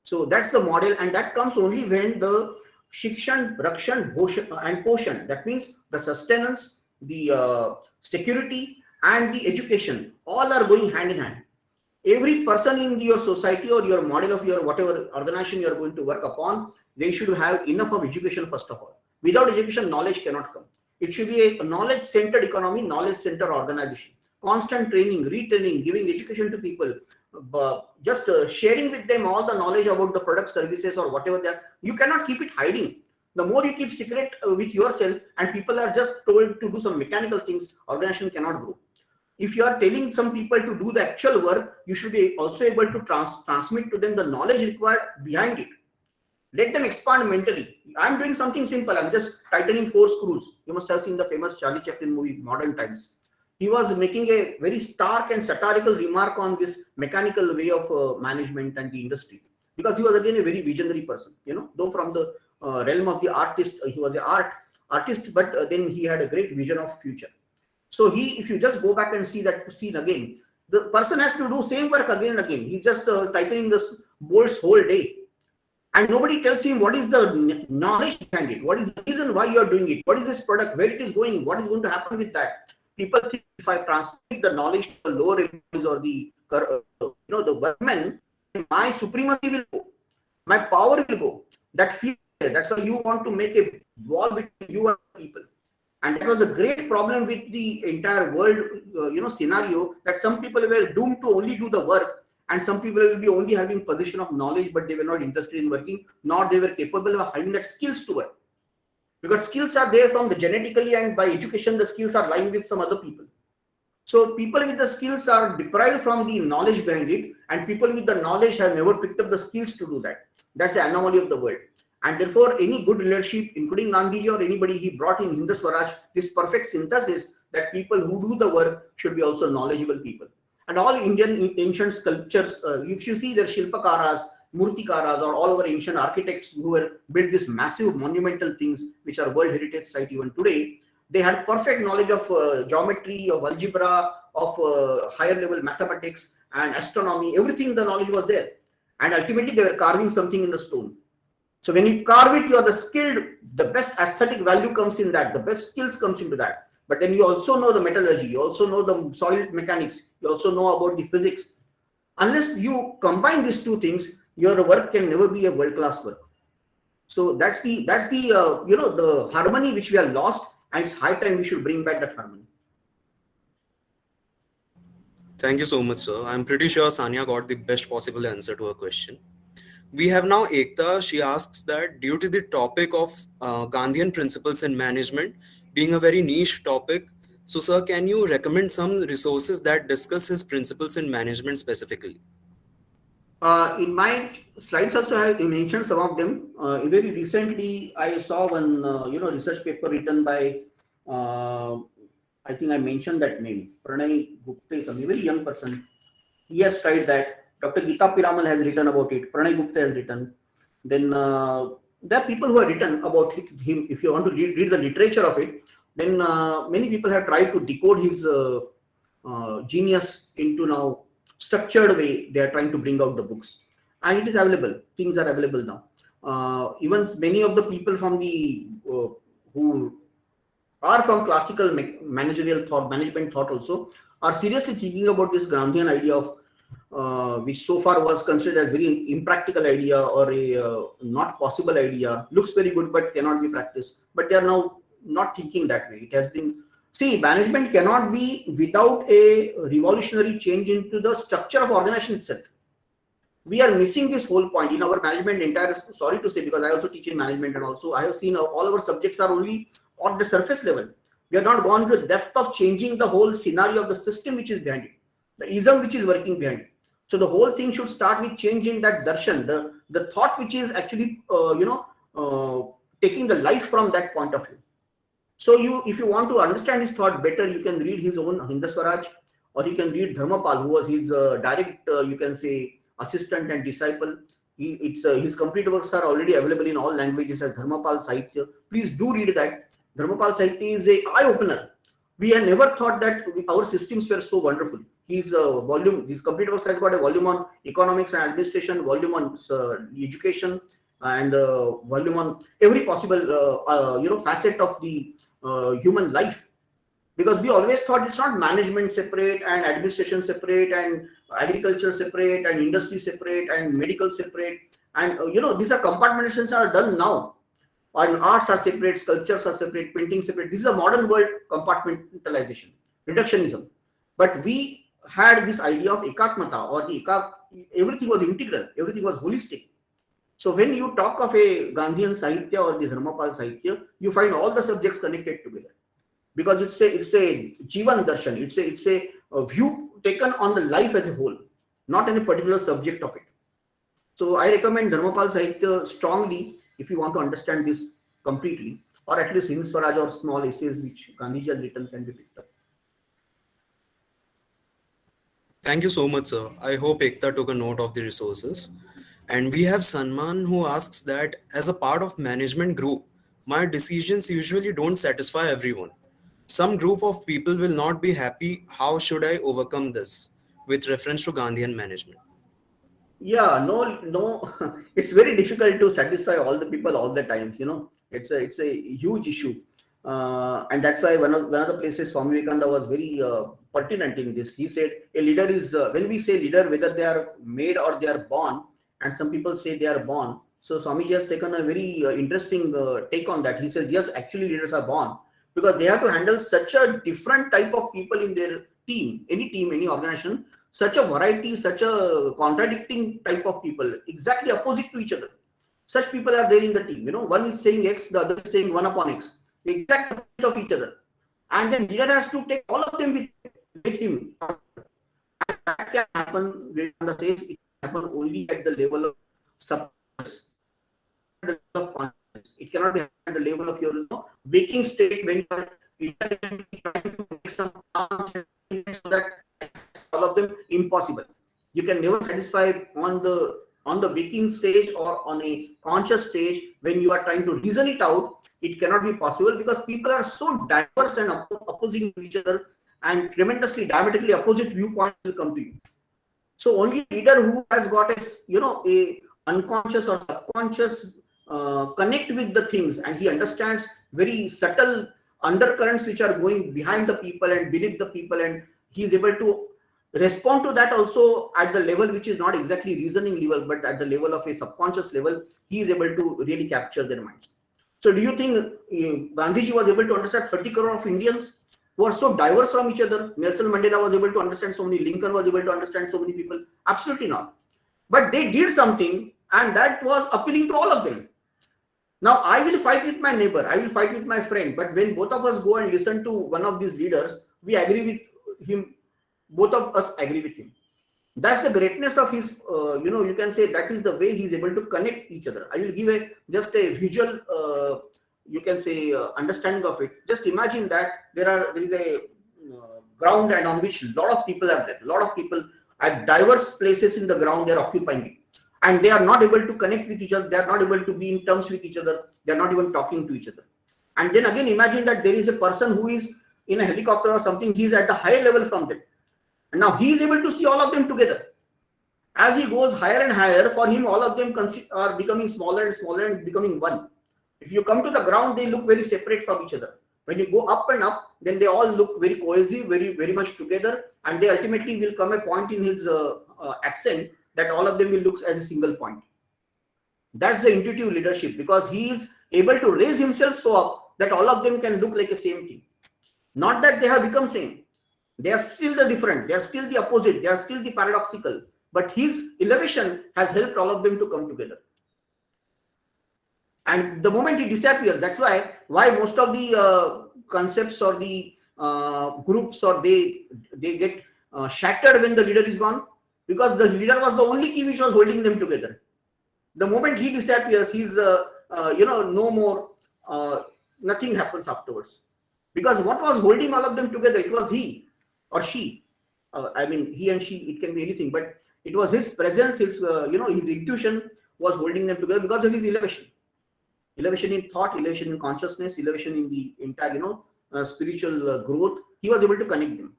So that's the model, and that comes only when the shikshan, rakshan, and poshan, that means the sustenance, the security and the education, all are going hand in hand. Every person in your society or your model of your whatever organization you are going to work upon, they should have enough of education first of all. Without education, knowledge cannot come. It should be a knowledge-centered economy, knowledge-centered organization. Constant training, retraining, giving education to people, just sharing with them all the knowledge about the product, services, or whatever they are. You cannot keep it hiding. The more you keep secret with yourself and people are just told to do some mechanical things, organization cannot grow. If you are telling some people to do the actual work, you should be also able to transmit to them the knowledge required behind it. Let them expand mentally. I'm doing something simple. I'm just tightening 4 screws. You must have seen the famous Charlie Chaplin movie, Modern Times. He was making a very stark and satirical remark on this mechanical way of management and the industry. Because he was again a very visionary person, though from the realm of the artist, he was an artist, but then he had a great vision of future. So if you just go back and see that scene again, the person has to do same work again and again. He's just tightening the bolts whole day. And nobody tells him what is the knowledge behind it. What is the reason why you are doing it? What is this product? Where it is going? What is going to happen with that? People think if I transmit the knowledge to the lower levels or the workmen, my supremacy will go. My power will go. That fear. That's why you want to make a wall between you and people. And that was the great problem with the entire world, scenario, that some people were doomed to only do the work. And some people will be only having position of knowledge, but they were not interested in working, nor they were capable of having that skills to work. Because skills are there from the genetically, and by education, the skills are lying with some other people. So people with the skills are deprived from the knowledge behind it, and people with the knowledge have never picked up the skills to do that. That's the anomaly of the world. And therefore, any good leadership, including Gandhiji or anybody he brought in Hindu Swaraj, this perfect synthesis that people who do the work should be also knowledgeable people. And all Indian ancient sculptures, if you see their Shilpakaras, Murtikaras, or all our ancient architects who were built these massive monumental things, which are World Heritage Site even today, they had perfect knowledge of geometry, of algebra, of higher level mathematics and astronomy. Everything, the knowledge was there. And ultimately, they were carving something in the stone. So when you carve it, you are the skilled, the best aesthetic value comes in that, the best skills comes into that. But then you also know the metallurgy, you also know the soil mechanics, you also know about the physics. Unless you combine these two things, your work can never be a world-class work. So that's the the harmony which we have lost, and it's high time we should bring back that harmony. Thank you so much, sir. I'm pretty sure Sanya got the best possible answer to her question. We have now Ekta. She asks that due to the topic of Gandhian principles in management being a very niche topic, so sir, can you recommend some resources that discuss his principles in management specifically? In my slides also I mentioned some of them. Very recently I saw one research paper written by I think I mentioned that name, Pranay Gupta, is a very young person. He has tried that. Dr. Geeta Piramal has written about it. Pranay Gupta has written. Then there are people who have written about him. If you want to read the literature of it, then many people have tried to decode his genius into now structured way. They are trying to bring out the books, and it is available. Things are available now. Even many of the people from the who are from classical management thought also are seriously thinking about this Gandhian idea of which so far was considered as very impractical idea or a not possible idea. Looks very good but cannot be practiced. But they are now not thinking that way. It has been, see, management cannot be without a revolutionary change into the structure of organization itself. We are missing this whole point in our management entire, sorry to say, because I also teach in management, and also I have seen all our subjects are only on the surface level. We have not gone to the depth of changing the whole scenario of the system which is behind it, the ism which is working behind it. So the whole thing should start with changing that darshan, the thought which is actually taking the life from that point of view. So if you want to understand his thought better, you can read his own Hind Swaraj, or you can read Dharmapal, who was his direct you can say assistant and disciple. His complete works are already available in all languages as Dharmapal Sahitya. Please do read that. Dharmapal Sahitya is a eye-opener. We had never thought that our systems were so wonderful. His complete works has got a volume on economics and administration, volume on education, and volume on every possible facet of the human life. Because we always thought it's not management separate and administration separate and agriculture separate and industry separate and medical separate, and these are compartmentations are done now. And arts are separate, sculptures are separate, painting separate. This is a modern world compartmentalization, reductionism. But we had this idea of ekatmata, or everything was integral, everything was holistic. So when you talk of a Gandhian Sahitya or the Dharmapal Sahitya, you find all the subjects connected together, because it's a Jivan Darshan, it's a view taken on the life as a whole, not any particular subject of it. So I recommend Dharmapal Sahitya strongly if you want to understand this completely, or at least Hind Swaraj or small essays which Gandhiji has written can be picked up. Thank you so much, sir. I hope Ekta took a note of the resources. And we have Sanman, who asks that as a part of management group, my decisions usually don't satisfy everyone. Some group of people will not be happy. How should I overcome this with reference to Gandhian management? Yeah, no, it's very difficult to satisfy all the people all the times. It's a huge issue, and that's why one of the places Swami Vivekananda was very pertinent in this. He said a leader is when we say leader, whether they are made or they are born, and some people say they are born. So Swamiji has taken a very interesting take on that. He says yes, actually leaders are born, because they have to handle such a different type of people in their team, any organization. Such a variety, such a contradicting type of people, exactly opposite to each other. Such people are there in the team. One is saying X, the other is saying 1 upon X, the exact opposite of each other. And then leader has to take all of them with him. And that can happen when the says it can happen only at the level of subconscious, the level of consciousness. It cannot be at the level of your waking state when you are trying to make some so that all of them impossible. You can never satisfy on the waking stage or on a conscious stage. When you are trying to reason it out, it cannot be possible, because people are so diverse and opposing to each other, and tremendously diametrically opposite viewpoints will come to you. So only leader who has got a unconscious or subconscious connect with the things, and he understands very subtle undercurrents which are going behind the people and beneath the people, and he is able to respond to that also at the level which is not exactly reasoning level, but at the level of a subconscious level, he is able to really capture their minds. So do you think Gandhiji was able to understand 30 crore of Indians who are so diverse from each other? Nelson Mandela was able to understand so many, Lincoln was able to understand so many people? Absolutely not. But they did something, and that was appealing to all of them. Now I will fight with my neighbor, I will fight with my friend, but when both of us go and listen to one of these leaders, we agree with him, both of us agree with him. That's the greatness of his, you can say that is the way he's able to connect each other. I will give just a visual, you can say, understanding of it. Just imagine that there is a ground, and on which a lot of people are there. A lot of people at diverse places in the ground, they're occupying it. And they are not able to connect with each other. They are not able to be in terms with each other. They are not even talking to each other. And then again, imagine that there is a person who is in a helicopter or something. He's at the higher level from them. And now he is able to see all of them together. As he goes higher and higher, for him, all of them are becoming smaller and smaller and becoming one. If you come to the ground, they look very separate from each other. When you go up and up, then they all look very cohesive, very, very much together. And they ultimately will come a point in his accent that all of them will look as a single point. That's the intuitive leadership, because he is able to raise himself so up that all of them can look like the same thing. Not that they have become same. They are still the different. They are still the opposite. They are still the paradoxical. But his elevation has helped all of them to come together. And the moment he disappears, that's why most of the concepts or the groups, or they get shattered when the leader is gone, because the leader was the only key which was holding them together. The moment he disappears, he's no more. Nothing happens afterwards, because what was holding all of them together, it was he or she. He and she, it can be anything, but it was his presence, his his intuition was holding them together because of his elevation. Elevation in thought, elevation in consciousness, elevation in the entire spiritual growth. He was able to connect them.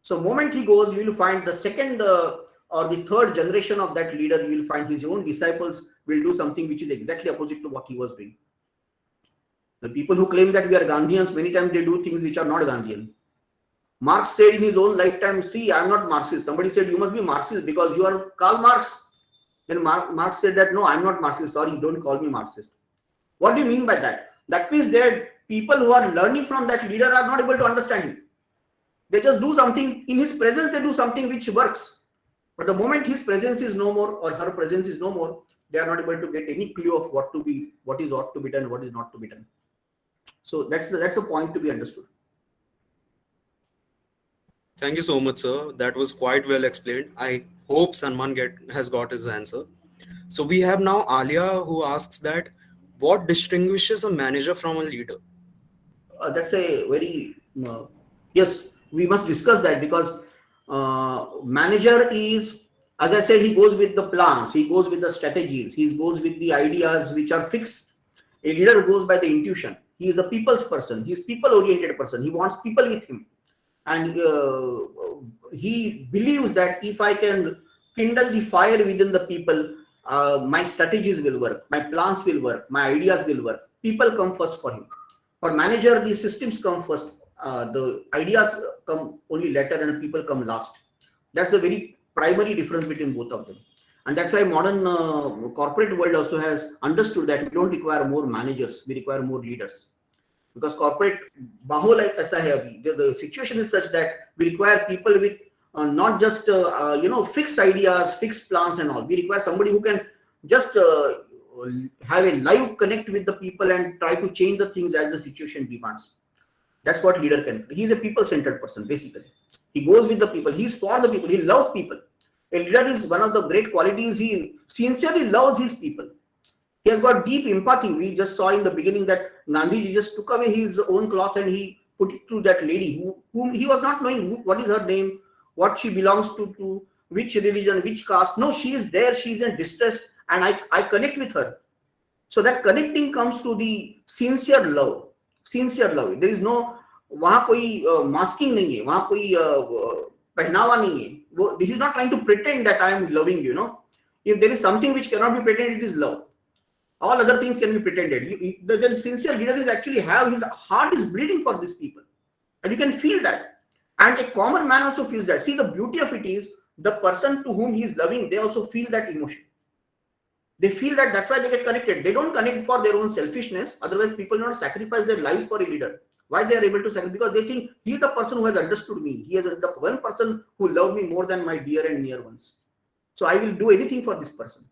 So moment he goes, you will find the second or the third generation of that leader, you will find his own disciples will do something which is exactly opposite to what he was doing. The people who claim that we are Gandhians, many times they do things which are not Gandhian. Marx said in his own lifetime, see, I am not Marxist. Somebody said, you must be Marxist because you are Karl Marx. Then Marx said that, no, I am not Marxist. Sorry, don't call me Marxist. What do you mean by that? That means that people who are learning from that leader are not able to understand him. They just do something, in his presence they do something which works. But the moment his presence is no more, or her presence is no more, they are not able to get any clue of what is ought to be done, what is not to be done. So that's a point to be understood. Thank you so much, sir. That was quite well explained. I hope Sanman has got his answer. So we have now Alia, who asks that, what distinguishes a manager from a leader? That's a very, yes, we must discuss that, because manager is, as I said, he goes with the plans, he goes with the strategies, he goes with the ideas which are fixed. A leader goes by the intuition. He is the people's person. He is people-oriented person. He wants people with him. And he believes that if I can kindle the fire within the people, my strategies will work, my plans will work, my ideas will work. People come first for him. For manager, the systems come first. The ideas come only later and people come last. That's the very primary difference between both of them. And that's why modern corporate world also has understood that we don't require more managers, we require more leaders. Because corporate, the situation is such that we require people with not just fixed ideas, fixed plans and all. We require somebody who can just have a live connect with the people and try to change the things as the situation demands. That's what leader can. He's a people-centered person, basically. He goes with the people. He's for the people. He loves people. A leader is one of the great qualities. He sincerely loves his people. He has got deep empathy. We just saw in the beginning that Gandhiji just took away his own cloth and he put it to that lady whom he was not knowing what is her name, what she belongs to which religion, which caste. No, she is there. She is in distress and I connect with her. So that connecting comes through the sincere love. Sincere love. There is no वहाँ कोई masking नहीं है, वहाँ कोई पहनावा नहीं है. This is not trying to pretend that I am loving you. If there is something which cannot be pretended, it is love. All other things can be pretended. The sincere leader is actually his heart is bleeding for these people, and you can feel that. And a common man also feels that. See, the beauty of it is the person to whom he is loving, they also feel that emotion. They feel that that's why they get connected. They don't connect for their own selfishness. Otherwise, people do not sacrifice their lives for a leader. Why they are able to sacrifice? Because they think he is the person who has understood me. He is the one person who loved me more than my dear and near ones. So I will do anything for this person.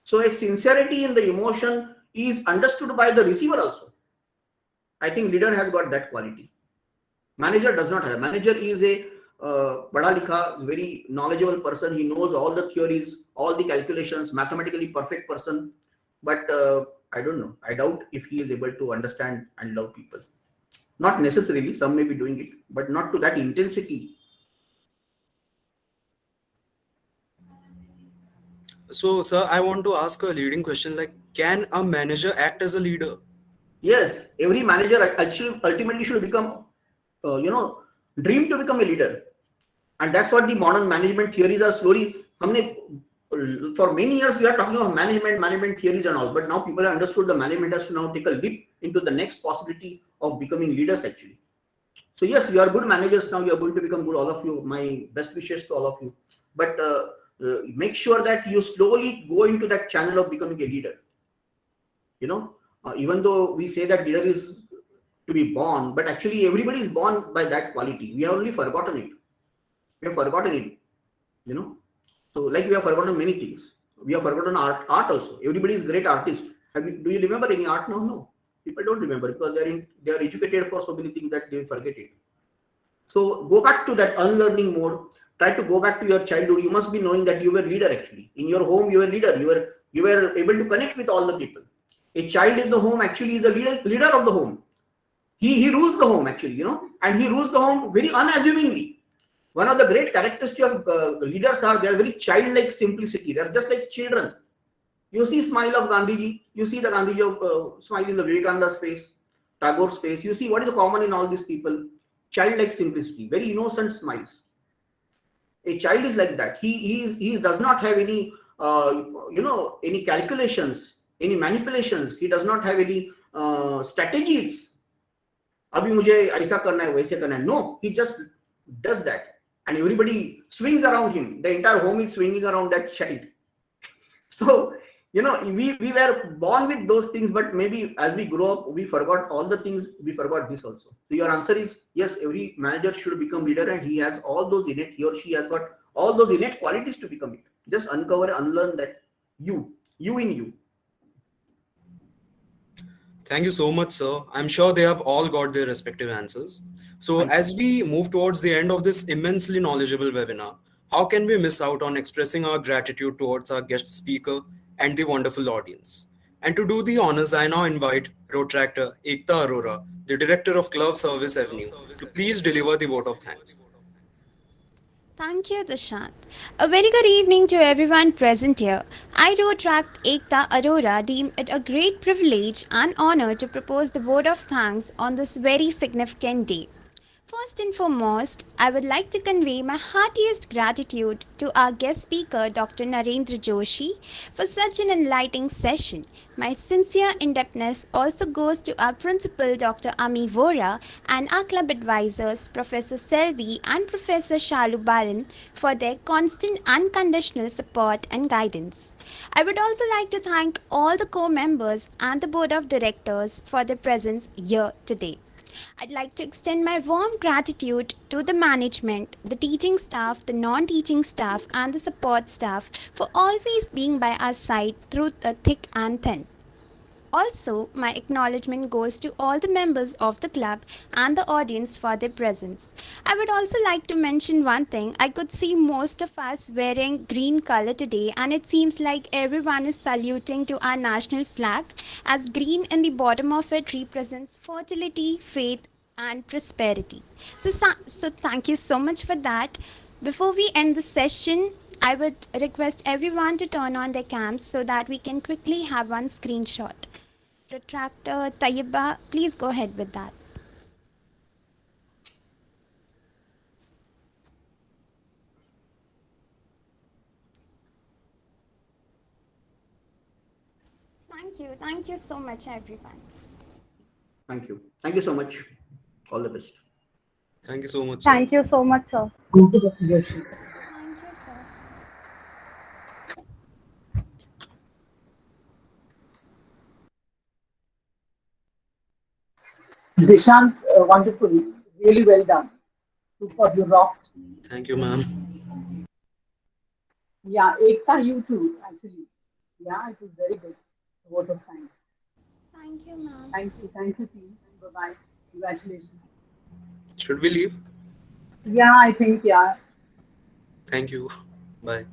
So a sincerity in the emotion is understood by the receiver also. I think leader has got that quality. Manager does not have. Manager is a bada likha, very knowledgeable person. He knows all the theories, all the calculations, mathematically perfect person. But I don't know. I doubt if he is able to understand and love people. Not necessarily. Some may be doing it, but not to that intensity. So, sir, I want to ask a leading question like, can a manager act as a leader? Yes, every manager actually ultimately should become, dream to become a leader. And that's what the modern management theories are slowly. For many years, we are talking about management theories and all, but now people have understood the management has to now take a leap into the next possibility of becoming leaders actually. So yes, you are good managers now. You are going to become good, all of you. My best wishes to all of you. But make sure that you slowly go into that channel of becoming a leader. Even though we say that leader is to be born, but actually everybody is born by that quality. We have only forgotten it. So like we have forgotten many things. We have forgotten art also. Everybody is great artist. Do you remember any art now? No. People don't remember because they are educated for so many things that they forget it. So go back to that unlearning mode. Try to go back to your childhood. You must be knowing that you were leader actually. In your home, you were leader. You were able to connect with all the people. A child in the home actually is a leader of the home. He rules the home actually, and he rules the home very unassumingly. One of the great characteristics of leaders are they are very childlike simplicity. They are just like children. You see smile of Gandhiji. You see the Gandhiji smile in the Vivekananda's face, Tagore's face. You see what is common in all these people. Childlike simplicity, very innocent smiles. A child is like that. He does not have any any calculations, any manipulations. He does not have any strategies. Abhi mujhe aisa karna hai, waise karna hai. No, he just does that. And everybody swings around him. The entire home is swinging around that child. So, we were born with those things, but maybe as we grow up, we forgot all the things. We forgot this also. So your answer is yes, every manager should become leader and he has all those innate, he or she has got all those innate qualities to become it. Just uncover, unlearn that you in you. Thank you so much, sir. I'm sure they have all got their respective answers. So as we move towards the end of this immensely knowledgeable webinar, how can we miss out on expressing our gratitude towards our guest speaker and the wonderful audience? And to do the honors, I now invite Protractor Ekta Arora, the Director of Club Service Avenue, to please deliver the vote of thanks. Thank you, Dushyant. A very good evening to everyone present here. I, Rotract Ekta Arora, deem it a great privilege and honor to propose the vote of thanks on this very significant day. First and foremost, I would like to convey my heartiest gratitude to our guest speaker, Dr. Narendra Joshi, for such an enlightening session. My sincere indebtedness also goes to our principal, Dr. Ami Vora, and our club advisors, Professor Selvi and Professor Shalu Balan, for their constant unconditional support and guidance. I would also like to thank all the co-members and the board of directors for their presence here today. I'd like to extend my warm gratitude to the management, the teaching staff, the non-teaching staff, and the support staff for always being by our side through the thick and thin. Also, my acknowledgement goes to all the members of the club and the audience for their presence. I would also like to mention one thing. I could see most of us wearing green color today, and it seems like everyone is saluting to our national flag, as green in the bottom of it represents fertility, faith, and prosperity. So thank you so much for that. Before we end the session, I would request everyone to turn on their cams so that we can quickly have one screenshot. Protractor Tayyiba, please go ahead with that. Thank you so much, everyone. Thank you so much. All the best. Thank you so much. Thank you so much, sir. Thank you, Dr. Joshi. Thank you, sir. Dishant, wonderful. Really well done. Super, you rocked. Thank you, ma'am. Yeah, Ekta, you too, actually. Yeah, it was very good. Vote of thanks. Thank you, ma'am. Thank you, team. Bye bye. Congratulations. Should we leave? Yeah, I think, yeah. Thank you. Bye.